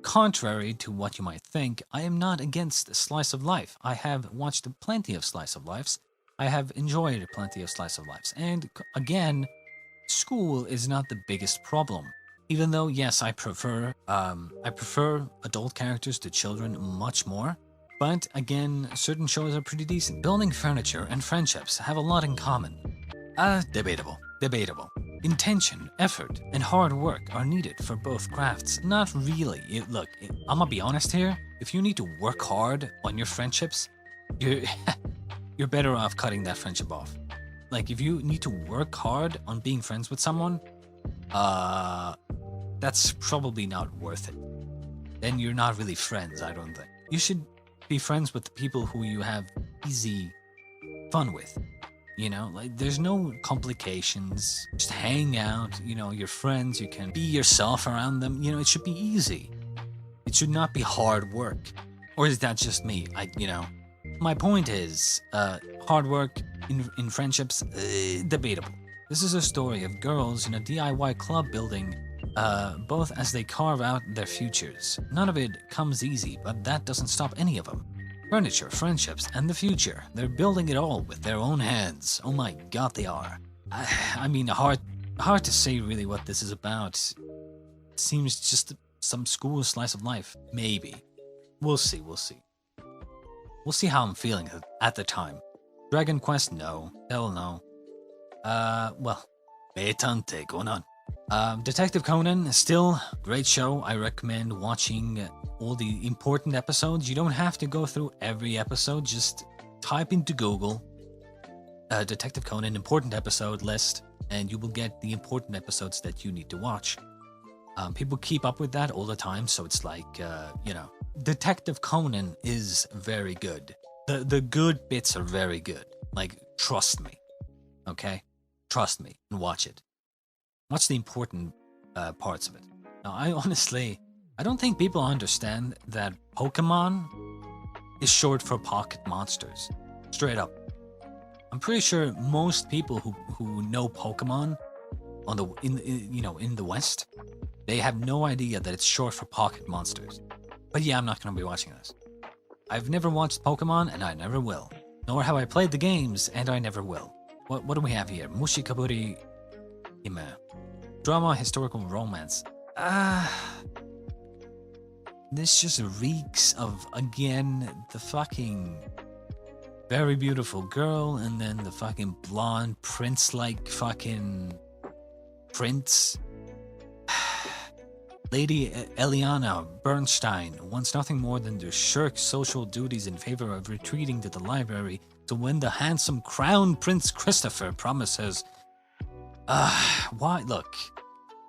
contrary to what you might think, I am not against slice of life. I have watched plenty of slice of lives. I have enjoyed plenty of slice of lives. And again, school is not the biggest problem. Even though, yes, I prefer adult characters to children much more. But again, certain shows are pretty decent. Building furniture and friendships have a lot in common. Debatable. Intention, effort, and hard work are needed for both crafts. Not really. Look, I'm gonna be honest here. If you need to work hard on your friendships, you're better off cutting that friendship off. Like, if you need to work hard on being friends with someone, that's probably not worth it. Then you're not really friends, I don't think. You should be friends with the people who you have easy fun with. You know, like, there's no complications. Just hang out, you know, your friends, you can be yourself around them. You know, it should be easy. It should not be hard work. Or is that just me? My point is, hard work in friendships, debatable. This is a story of girls in a DIY club building, both as they carve out their futures. None of it comes easy, but that doesn't stop any of them. Furniture, friendships, and the future. They're building it all with their own hands. Oh my god, they are. I mean, hard to say really what this is about. It seems just some school slice of life. Maybe. We'll see. We'll see how I'm feeling at the time. Dragon Quest, no. Hell no. Well, Betante going on. Detective Conan, still great show. I recommend watching all the important episodes. You don't have to go through every episode. Just type into Google Detective Conan important episode list, and you will get the important episodes that you need to watch. People keep up with that all the time, so it's like, Detective Conan is very good. The good bits are very good. Like, trust me. Okay? Trust me and watch it. Watch the important parts of it. Now, I don't think people understand that Pokemon is short for Pocket Monsters. Straight up. I'm pretty sure most people who know Pokemon in the West, they have no idea that it's short for Pocket Monsters. But yeah, I'm not going to be watching this. I've never watched Pokemon, and I never will. Nor have I played the games, and I never will. What do we have here? Mushikaburi Hime. Drama, historical romance. this just reeks of, again, the fucking very beautiful girl and then the fucking blonde prince-like fucking prince. Lady Eliana Bernstein wants nothing more than to shirk social duties in favor of retreating to the library to win the handsome Crown Prince Christopher promises. Why? Look,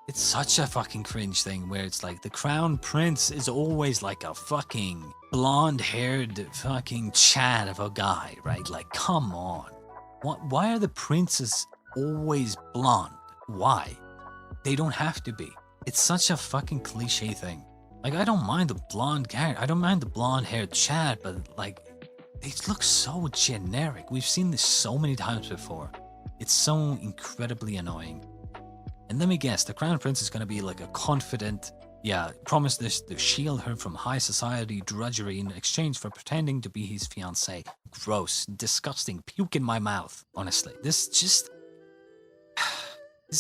it's such a fucking cringe thing where it's like the Crown Prince is always like a fucking blonde-haired fucking Chad of a guy, right? Like, come on. Why are the princes always blonde? Why? They don't have to be. It's such a fucking cliche thing. Like, I don't mind the blonde hair. I don't mind the blonde-haired Chad, but like, they look so generic. We've seen this so many times before. It's so incredibly annoying. And let me guess, the Crown Prince is gonna be like a confident, promise this to shield her from high society drudgery in exchange for pretending to be his fiancée. Gross, disgusting, puke in my mouth. Honestly, this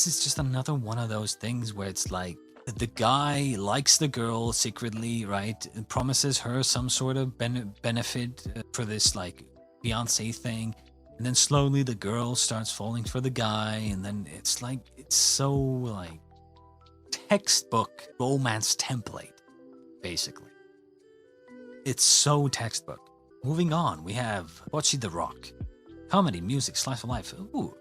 is just another one of those things where it's like, the guy likes the girl secretly, right? And promises her some sort of benefit for this, like, fiancé thing. And then slowly the girl starts falling for the guy. And then it's like, it's so, like, textbook romance template, basically. It's so textbook. Moving on, we have Bocchi the Rock. Comedy, music, slice of life. Ooh.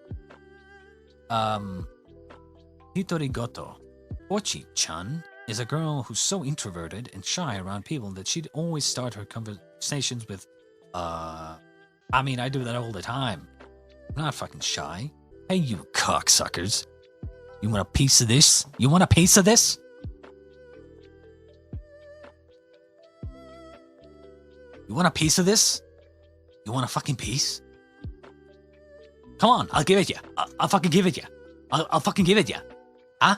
Hitori Goto. Bocchi-chan is a girl who's so introverted and shy around people that she'd always start her conversations with, I mean, I do that all the time. I'm not fucking shy. Hey, you cocksuckers. You want a piece of this? You want a piece of this? You want a piece of this? You want a fucking piece? Come on, I'll give it you. I'll fucking give it you. I'll fucking give it you. Huh?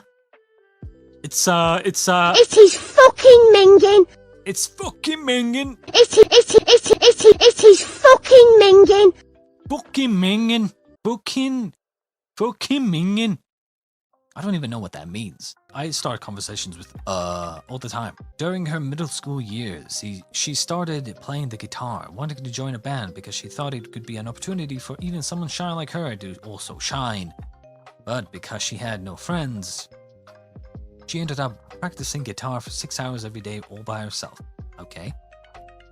It is fucking minging. It's fucking minging. It is fucking minging. Fucking minging. Fucking minging. I don't even know what that means. I start conversations with all the time. During her middle school years, she started playing the guitar, wanting to join a band because she thought it could be an opportunity for even someone shy like her to also shine. But because she had no friends, she ended up practicing guitar for 6 hours every day all by herself. Okay,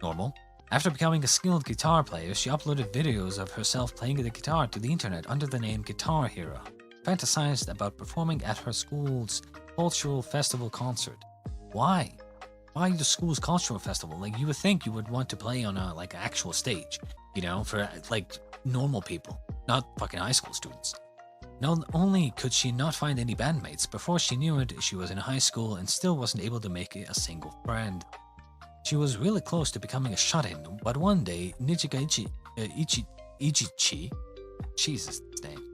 normal. After becoming a skilled guitar player, she uploaded videos of herself playing the guitar to the internet under the name Guitar Hero. Fantasized about performing at her school's cultural festival concert. Why? Why the school's cultural festival? Like, you would think you would want to play on a, like, actual stage, you know, for, like, normal people, not fucking high school students. Not only could she not find any bandmates, before she knew it, she was in high school and still wasn't able to make a single friend. She was really close to becoming a shut-in, but one day, Nijiga Ichichi, Jesus, his name,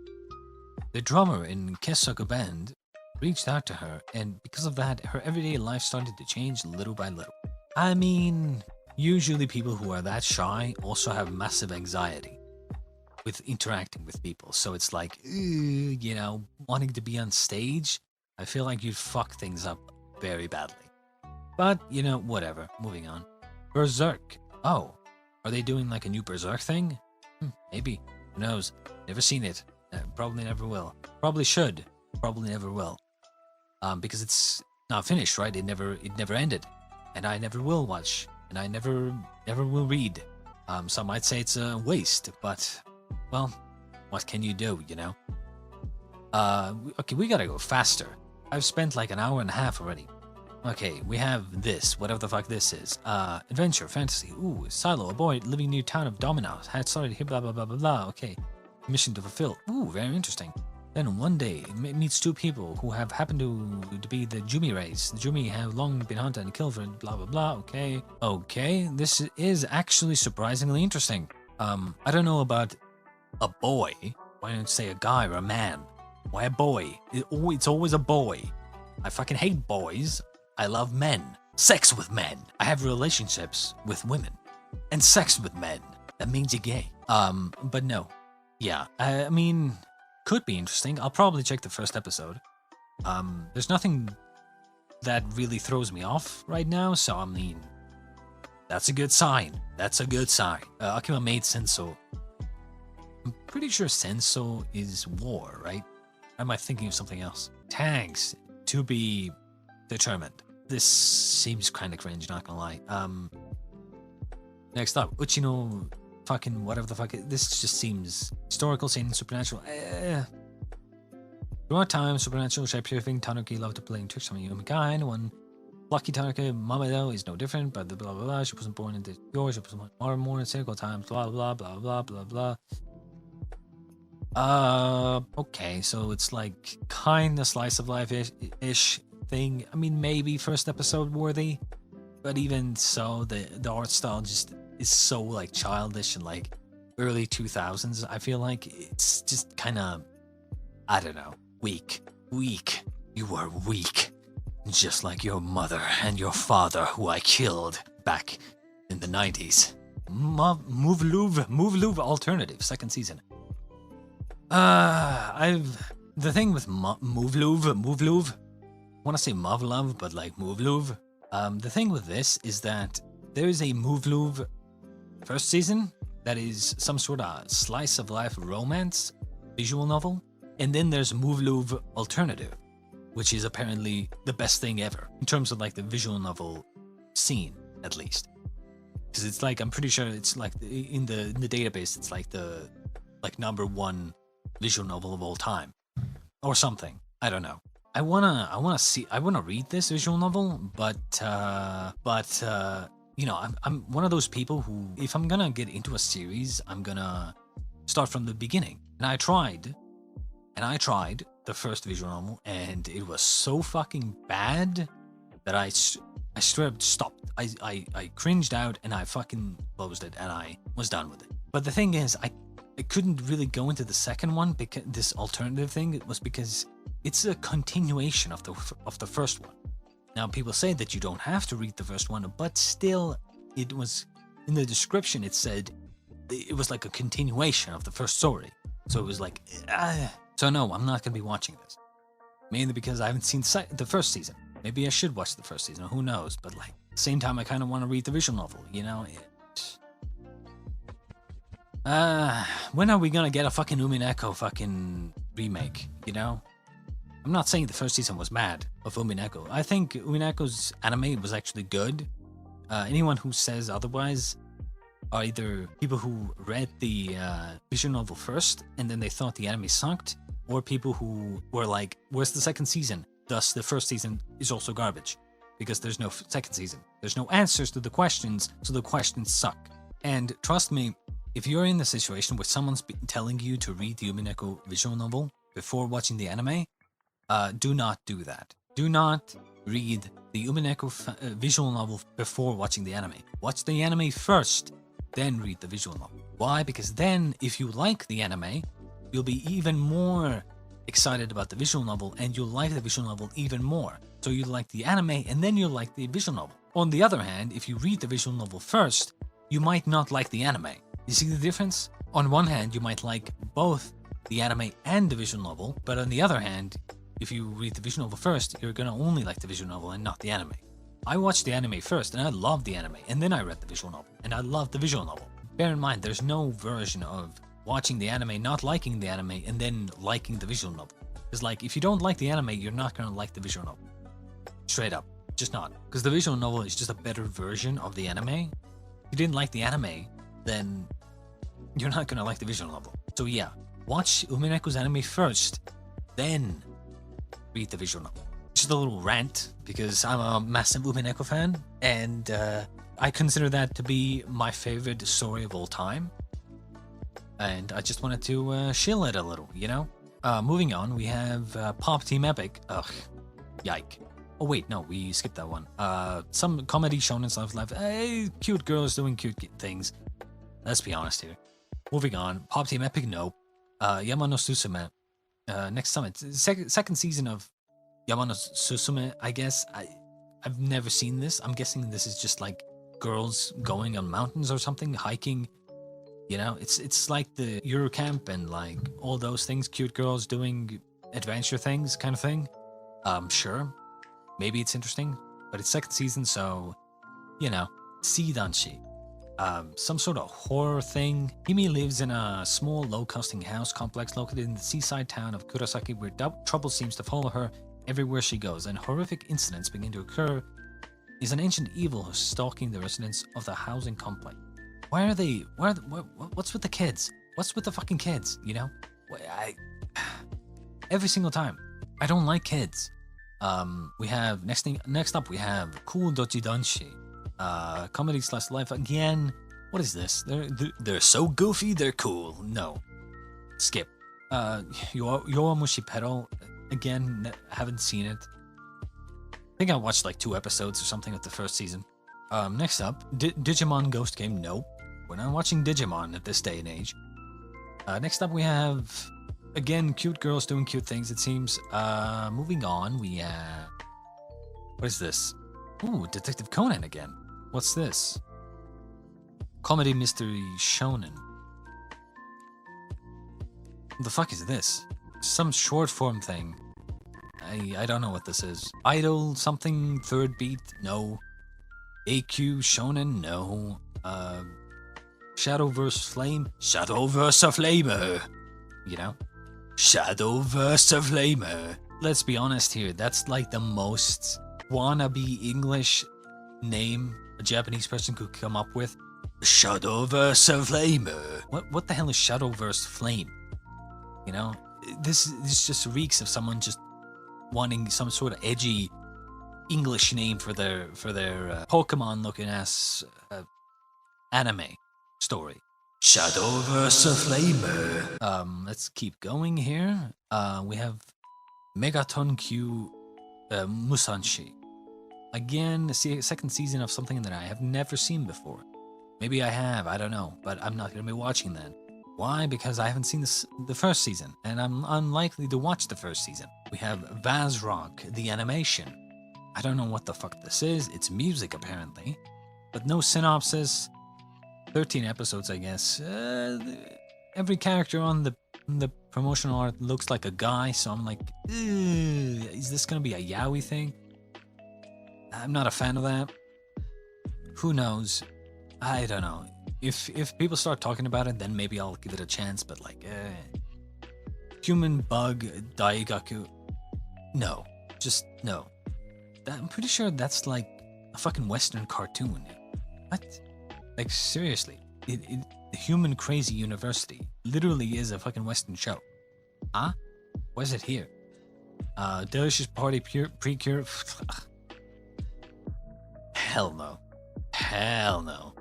the drummer in Kesaku band, reached out to her, and because of that, her everyday life started to change little by little. I mean, usually people who are that shy also have massive anxiety with interacting with people, so it's like, you know, wanting to be on stage, I feel like you'd fuck things up very badly. But, you know, whatever. Moving on. Berserk. Oh, are they doing like a new Berserk thing? Maybe. Who knows? Never seen it. Probably never will. Probably should. Probably never will. Because it's not finished, right? It never ended. And I never will watch. And I never will read. Some might say it's a waste, but, well, what can you do, you know? Okay, we gotta go faster. I've spent like an hour and a half already. Okay, we have this, whatever the fuck this is. Adventure, fantasy, ooh, Silo, a boy living near town of Dominos, had started here, blah, blah, blah, blah, blah, okay. Mission to fulfill, ooh, very interesting. Then one day, it meets two people who have happened to be the Jumi race. The Jumi have long been hunted and killed for blah, blah, blah, okay. Okay, this is actually surprisingly interesting. I don't know about a boy. Why don't you say a guy or a man? Why a boy? It's always a boy. I fucking hate boys. I love men. Sex with men. I have relationships with women. And sex with men. That means you're gay. But no. Yeah, I mean, could be interesting. I'll probably check the first episode. There's nothing that really throws me off right now. So I mean, that's a good sign. That's a good sign. Akima made Senso. I'm pretty sure Senso is war, right? Or am I thinking of something else? Tanks to be determined. This seems kind of cringe, not gonna lie. Next up, Uchino fucking whatever the fuck. This just seems historical, sane, supernatural. Throughout time, supernatural, shape-shifting, Tanuki loved to play tricks on humankind. One lucky Tanuki, Mamado, is no different, but the blah blah blah. She wasn't born into yours, she was more in cynical times, blah blah blah blah blah blah. Okay, so it's like kind of slice of life-ish thing. I mean, maybe first episode worthy, but even so, the art style just is so like childish and like early 2000s. I feel like it's just kind of, I don't know, weak. You are weak, just like your mother and your father, who I killed back in the 90s. Move Louvre alternative, second season. The thing with Move Louvre, I want to say Move Love, but like Move Louvre. The thing with this is that there is a Move Louvre first season that is some sort of slice of life romance visual novel, and then there's Move Louvre alternative, which is apparently the best thing ever in terms of like the visual novel scene, at least. Because it's like, I'm pretty sure it's like in the database, it's like the #1 visual novel of all time or something. I don't know. I wanna read this visual novel, but you know, I'm one of those people who, if I'm gonna get into a series, I'm gonna start from the beginning. And I tried the first visual novel, and it was so fucking bad that I straight up stopped. I cringed out, and I fucking closed it, and I was done with it. But the thing is, I couldn't really go into the second one, because this alternative thing, it was because it's a continuation of the first one. Now, people say that you don't have to read the first one, but still, it was in the description. It said it was like a continuation of the first story. So it was like, so no, I'm not gonna be watching this, mainly because I haven't seen the first season. Maybe I should watch the first season. Who knows? But like, at the same time, I kind of want to read the visual novel. You know. When are we gonna get a fucking Umineko fucking remake, you know? I'm not saying the first season was bad of Umineko. I think Umineko's anime was actually good. Anyone who says otherwise are either people who read the visual novel first and then they thought the anime sucked, or people who were like, where's the second season? Thus, the first season is also garbage, because there's no second season. There's no answers to the questions, so the questions suck. And trust me, if you're in the situation where someone's telling you to read the Umineko visual novel before watching the anime, do not do that. Do not read the Umineko visual novel before watching the anime. Watch the anime first, then read the visual novel. Why? Because then, if you like the anime, you'll be even more excited about the visual novel, and you'll like the visual novel even more. So you'll like the anime, and then you'll like the visual novel. On the other hand, if you read the visual novel first, you might not like the anime. You see the difference? On one hand, you might like both the anime and the visual novel, but on the other hand, if you read the visual novel first, you're gonna only like the visual novel and not the anime. I watched the anime first, and I loved the anime, and then I read the visual novel, and I loved the visual novel. Bear in mind, there's no version of watching the anime, not liking the anime, and then liking the visual novel. Because like, if you don't like the anime, you're not gonna like the visual novel. Straight up. Just not. Because the visual novel is just a better version of the anime. If you didn't like the anime, then you're not gonna like the visual novel. So yeah, watch Umineko's anime first, then read the visual novel. Just a little rant, because I'm a massive Umineko fan, and I consider that to be my favorite story of all time. And I just wanted to shill it a little, you know? Moving on, we have Pop Team Epic. Ugh, yike. Oh wait, no, we skipped that one. Some comedy shonen stuff left. Hey, cute girls doing cute things. Let's be honest here. Moving on, Pop Team Epic, nope. Yamano Susume. Next Summit. Second season of Yamano Susume, I guess. I've never seen this. I'm guessing this is just like girls going on mountains or something, hiking. You know, it's like the Eurocamp and like all those things, cute girls doing adventure things kind of thing. Sure. maybe it's interesting, but it's second season, so, you know, Sidanshi. Some sort of horror thing. Himi lives in a small, low-costing house complex located in the seaside town of Kurosaki, where trouble seems to follow her everywhere she goes, and horrific incidents begin to occur. Is an ancient evil who's stalking the residents of the housing complex. Why are they? What's with the kids? What's with the fucking kids? You know, every single time, I don't like kids. We have next up we have Cool Dochidanshi, comedy / life again. What is this? They're so goofy, they're cool. No, skip. Yowamushi Pedal again. Haven't seen it. I think I watched like 2 episodes or something of the first season. Next up, Digimon Ghost Game. Nope, we're not watching Digimon at this day and age. Next up we have, again, cute girls doing cute things, it seems. Moving on, we have... What is this? Ooh, Detective Conan again. What's this? Comedy Mystery Shonen. What the fuck is this? Some short form thing. I don't know what this is. Idol something, third beat, no. AQ Shonen, no. Shadowverse Flame, Shadowverse of Flamer. You know? Shadowverse of Flamer. Let's be honest here, that's like the most wannabe English name a Japanese person could come up with. Shadowverse of Flamer. What the hell is Shadowverse Flame? You know? This just reeks of someone just wanting some sort of edgy English name for their Pokemon-looking ass anime story. Shadowverse of Flamer. Let's keep going here. We have Megaton Q Musanshi. Again, the second season of something that I have never seen before. Maybe I have, I don't know, but I'm not going to be watching that. Why? Because I haven't seen the first season, and I'm unlikely to watch the first season. We have Vazrock, the animation. I don't know what the fuck this is. It's music, apparently. But no synopsis. 13 episodes, I guess. Every character on the promotional art looks like a guy, so I'm like, is this gonna be a yaoi thing? I'm not a fan of that. Who knows? I don't know. If people start talking about it, then maybe I'll give it a chance, but like, Human Bug Daigaku, no. Just no. I'm pretty sure that's like a fucking Western cartoon. What? Like, seriously. The Human Crazy University literally is a fucking Western show. Huh? Why is it here? Delicious Party Precure. Hell no. Hell no.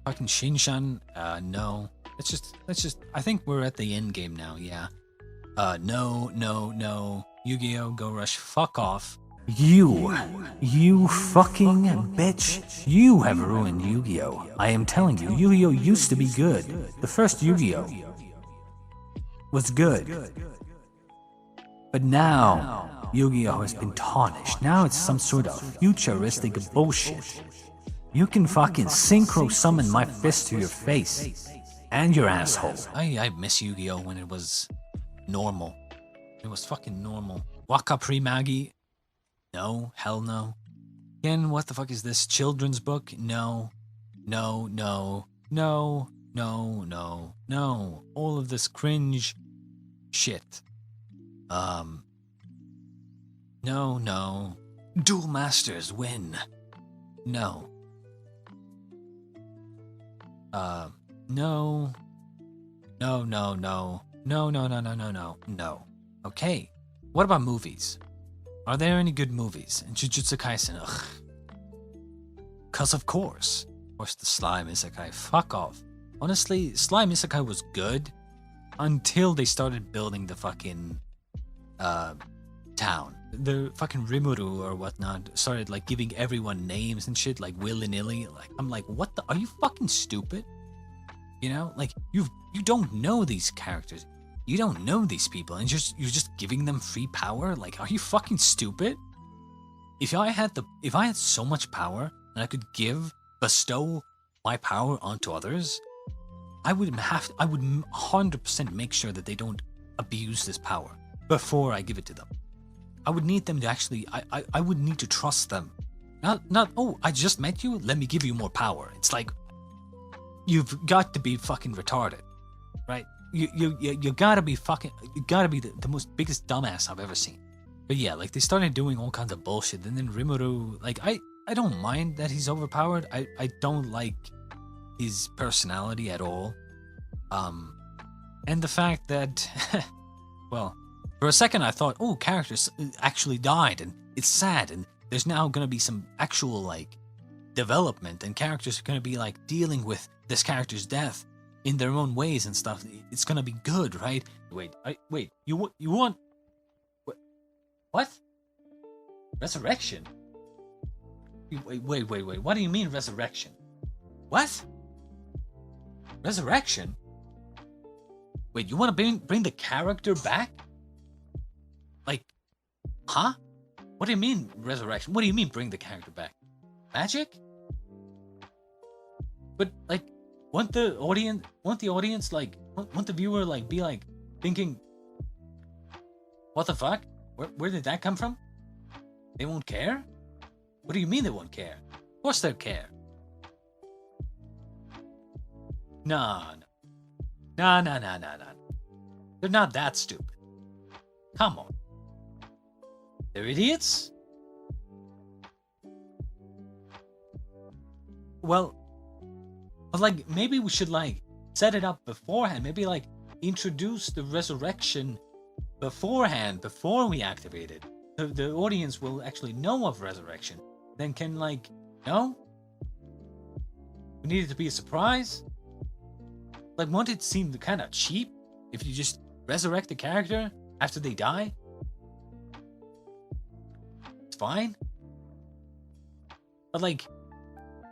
Fucking Shinshan, no. Let's just, I think we're at the end game now, yeah. No. Yu-Gi-Oh! Go Rush, fuck off. You fucking bitch. You have ruined Yu-Gi-Oh! I am telling you, Yu-Gi-Oh! Used to be good. The first Yu-Gi-Oh! was good. But now, Yu-Gi-Oh! has been tarnished. Now it's some sort of futuristic bullshit. You can fucking synchro summon my fist to your face. And your asshole. I miss Yu-Gi-Oh! When it was normal. It was fucking normal. Waka Pre-Magi? No, hell no. Again, what the fuck is this? Children's book? No. No. All of this cringe shit. No. Duel Masters win. No. No. Okay. What about movies? Are there any good movies? And Jujutsu Kaisen, ugh. 'Cause of course. Of course the Slime Isekai, fuck off. Honestly, Slime Isekai was good until they started building the fucking town. The fucking Rimuru or whatnot started like giving everyone names and shit like willy-nilly. Like, I'm like, what the, are you fucking stupid? You know, like you don't know these characters. You don't know these people, and you're just giving them free power. Like, are you fucking stupid? If I had so much power and I could bestow my power onto others, I would 100% make sure that they don't abuse this power before I give it to them. I would need them to actually, I would need to trust them. Not, oh, I just met you, let me give you more power. It's like, you've got to be fucking retarded, right? You gotta be fucking, you gotta be the most biggest dumbass I've ever seen. But yeah, like, they started doing all kinds of bullshit, and then Rimuru, like, I don't mind that he's overpowered. I don't like his personality at all. And the fact that, well, for a second I thought, oh, characters actually died, and it's sad, and there's now gonna be some actual, like, development, and characters are gonna be, like, dealing with this character's death in their own ways and stuff. It's gonna be good, right? Wait, you want... What? Resurrection? Wait, what do you mean resurrection? What? Resurrection? Wait, you want to bring the character back? Like, huh? What do you mean resurrection? What do you mean bring the character back? Magic? But like, won't the audience like, won't the viewer like be like thinking, what the fuck? Where did that come from? They won't care? What do you mean they won't care? Of course they'll care. No. They're not that stupid. Come on. They're idiots? Well, like, maybe we should, like, set it up beforehand. Maybe, like, introduce the resurrection beforehand, before we activate it. The audience will actually know of resurrection. Then can, like, no? We need it to be a surprise? Like, won't it seem kind of cheap if you just resurrect the character after they die? It's fine. But, like,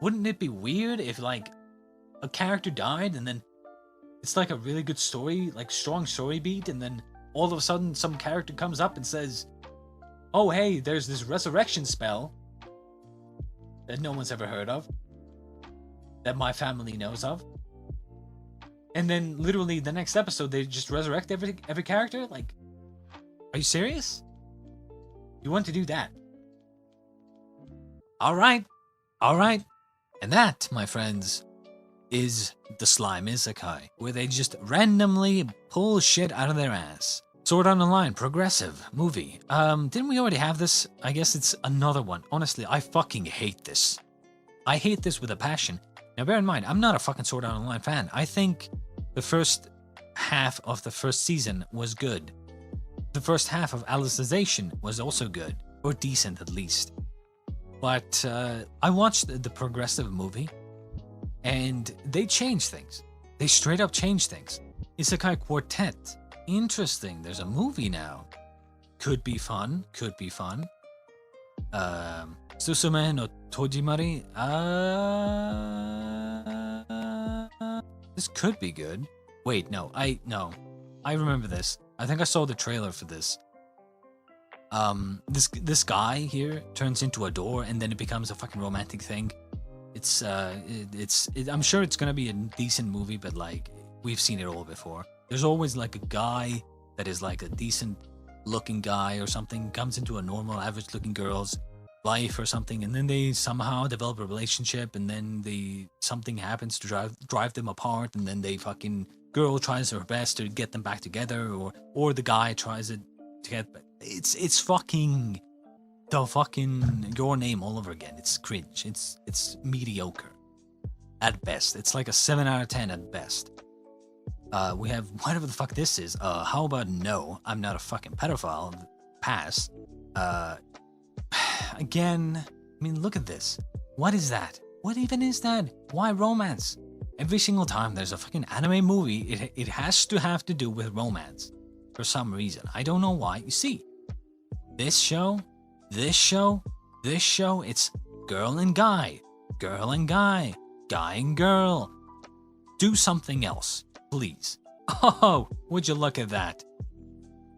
wouldn't it be weird if, like, a character died and then it's like a really good story, like, strong story beat, and then all of a sudden some character comes up and says, oh, hey, there's this resurrection spell that no one's ever heard of, that my family knows of. And then literally the next episode they just resurrect every character? Like, are you serious? You want to do that? Alright. And that, my friends, is the Slime Isekai, where they just randomly pull shit out of their ass. Sword Art Online, progressive movie. Didn't we already have this? I guess it's another one. Honestly, I fucking hate this. I hate this with a passion. Now bear in mind, I'm not a fucking Sword Art Online fan. I think the first half of the first season was good. The first half of Alicization was also good, or decent at least. But I watched the progressive movie, and they changed things. They straight up changed things. Isekai Quartet. Interesting, there's a movie now. Could be fun. Susume no Tojimari. This could be good. Wait, no. I remember this. I think I saw the trailer for this. This guy here turns into a door, and then it becomes a fucking romantic thing. I'm sure it's gonna be a decent movie, but like, we've seen it all before. There's always like a guy that is like a decent looking guy or something, comes into a normal average looking girl's life or something, and then they somehow develop a relationship, and then something happens to drive them apart, and then girl tries her best to get them back together, or the guy tries it to get. It's fucking the fucking Your Name all over again. It's cringe. It's mediocre at best. It's like a 7 out of 10 at best. We have whatever the fuck this is. How about No, I'm Not a Fucking Pedophile? Pass. Again, I mean, look at this. What is that? What even is that? Why romance? Every single time there's a fucking anime movie, it has to have to do with romance. For some reason. I don't know why. You see, this show, it's girl and guy, guy and girl. Do something else, please. Oh, would you look at that?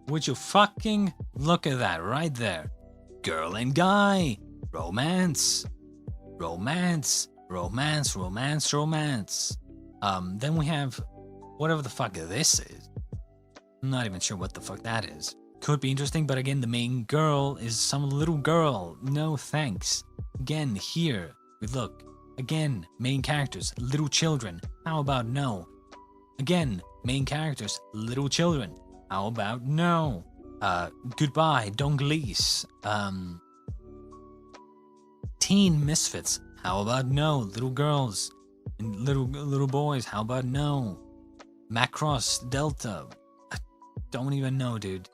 Would you fucking look at that right there? Girl and guy, romance. Then we have whatever the fuck this is. I'm not even sure what the fuck that is. could be interesting, but again, the main girl is some little girl. No thanks. Again, here we look. Again, main characters, little children. How about no? Again, main characters, little children. How about no? Goodbye, Donglees. Teen misfits. How about no? Little girls and little boys. How about no? Macross Delta. I don't even know, dude.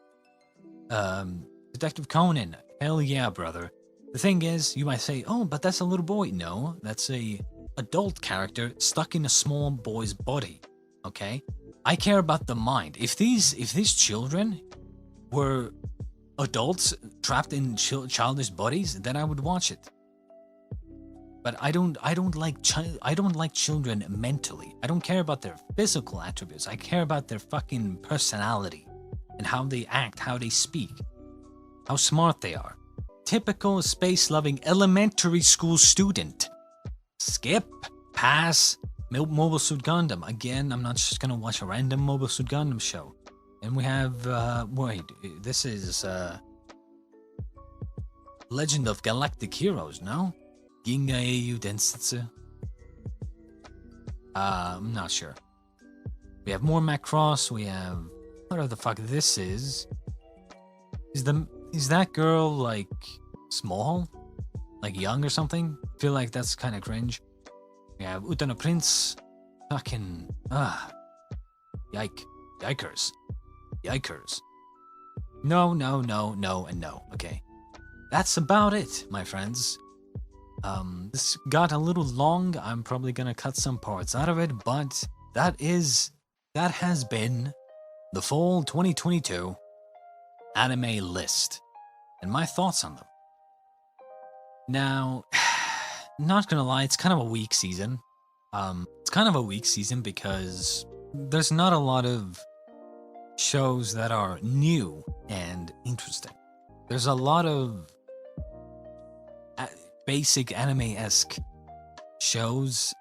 Detective Conan. Hell yeah, brother. The thing is, you might say, oh, but that's a little boy. No, that's a adult character stuck in a small boy's body. Okay? I care about the mind. If these children were adults trapped in childish bodies, then I would watch it. But I don't like children mentally. I don't care about their physical attributes. I care about their fucking personality and how they act, how they speak, how smart they are. Typical space-loving elementary school student. Skip. Pass. Mobile Suit Gundam. Again, I'm not just gonna watch a random Mobile Suit Gundam show. And we have, wait, this is, Legend of Galactic Heroes, no? Ginga Eiyu Densetsu? I'm not sure. We have more Macross, we have... What the fuck this is? Is that girl, like, small? Like, young or something? I feel like that's kind of cringe. We have Utano Prince. Fucking... Yikers. Yikers. No, and no. Okay. That's about it, my friends. This got a little long. I'm probably gonna cut some parts out of it, but that has been the fall 2022 anime list and my thoughts on them. Now, not gonna lie, it's kind of a weak season. It's kind of a weak season because there's not a lot of shows that are new and interesting. There's a lot of basic anime-esque shows,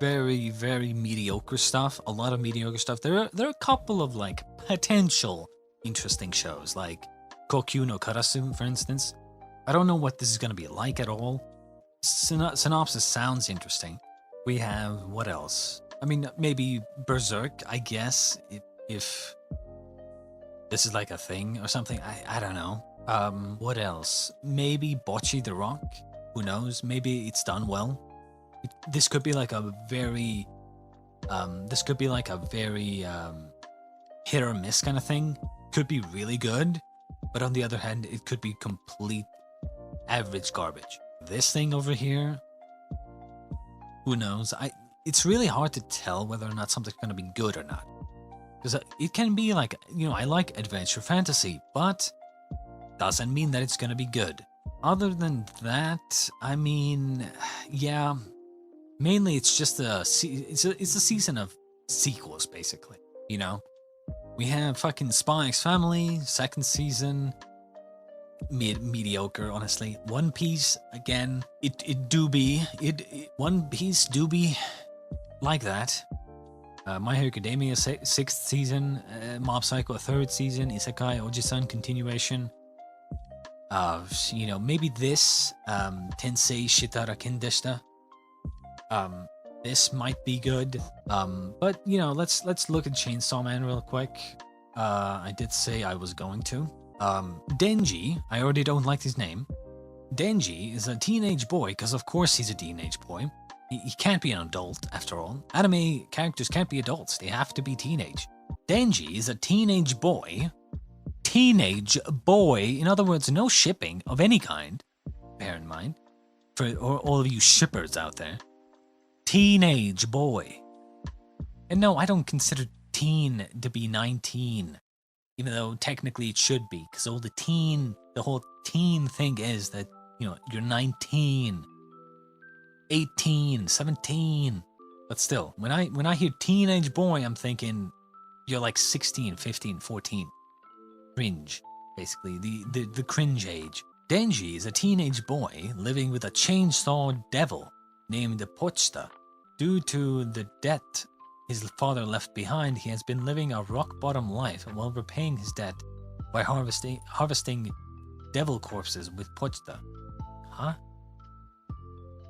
very, very mediocre stuff. A lot of mediocre stuff. There are a couple of like potential interesting shows, like Kokyu no Karasu, for instance. I don't know what this is going to be like at all. Synopsis sounds interesting. We have, what else? I mean, maybe Berserk, I guess, if this is like a thing or something. I don't know. What else? Maybe Bocchi the Rock? Who knows? Maybe it's done well. This could be like a very hit or miss kind of thing. Could be really good, but on the other hand, it could be complete average garbage. This thing over here, who knows? It's really hard to tell whether or not something's going to be good or not. Because it can be like, I like adventure fantasy, but doesn't mean that it's going to be good. Other than that, I mean, yeah, mainly it's just it's a season of sequels, basically, We have fucking Spy X Family, second season, mediocre, honestly. One Piece, again, One Piece do be like that. My Hero Academia, 6th season, Mob Psycho, 3rd season, Isekai Oji-san continuation. Maybe this, Tensei Shitara Kendeshita. This might be good. But let's look at Chainsaw Man real quick. I did say I was going to. Denji, I already don't like his name. Denji is a teenage boy, because of course he's a teenage boy. He can't be an adult, after all. Anime characters can't be adults, they have to be teenage. Denji is a teenage boy. Teenage boy, in other words, no shipping of any kind, bear in mind, for all of you shippers out there. Teenage boy. And no, I don't consider teen to be 19, even though technically it should be, because the whole teen thing is that, you're 19, 18, 17, but still, when I hear teenage boy, I'm thinking you're like 16, 15, 14. Cringe, basically, the cringe age. Denji is a teenage boy living with a chainsaw devil named Pochita. Due to the debt his father left behind, he has been living a rock-bottom life while repaying his debt. by harvesting devil corpses with Pochta. Huh?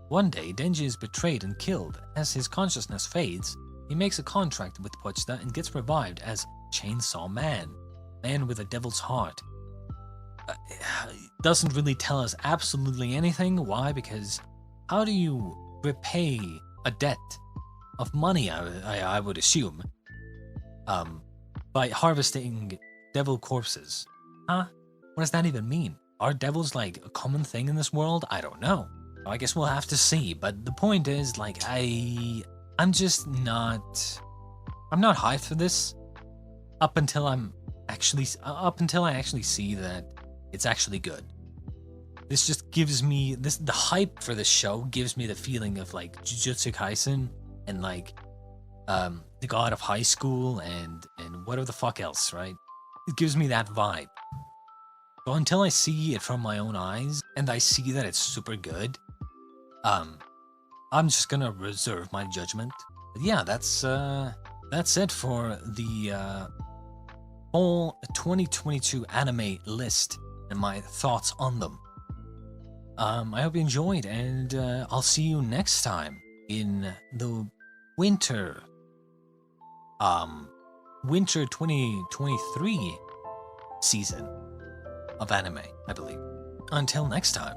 One day, Denji is betrayed and killed. As his consciousness fades, he makes a contract with Pochta and gets revived as Chainsaw Man, man with a devil's heart. Doesn't really tell us absolutely anything. Why? Because how do you repay a debt of money, I would assume, by harvesting devil corpses? Huh? What does that even mean? Are devils like a common thing in this world? I don't know. I guess we'll have to see, but the point is, like, I'm just not... I'm not hyped for this up until I actually see that it's actually good. This just gives me... the hype for this show gives me the feeling of, like, Jujutsu Kaisen and, like, the God of High School and whatever the fuck else, right? It gives me that vibe. So until I see it from my own eyes, and I see that it's super good, I'm just gonna reserve my judgment. But yeah, that's it for the whole 2022 anime list and my thoughts on them. I hope you enjoyed, and I'll see you next time in the winter 2023 season of anime, I believe. Until next time.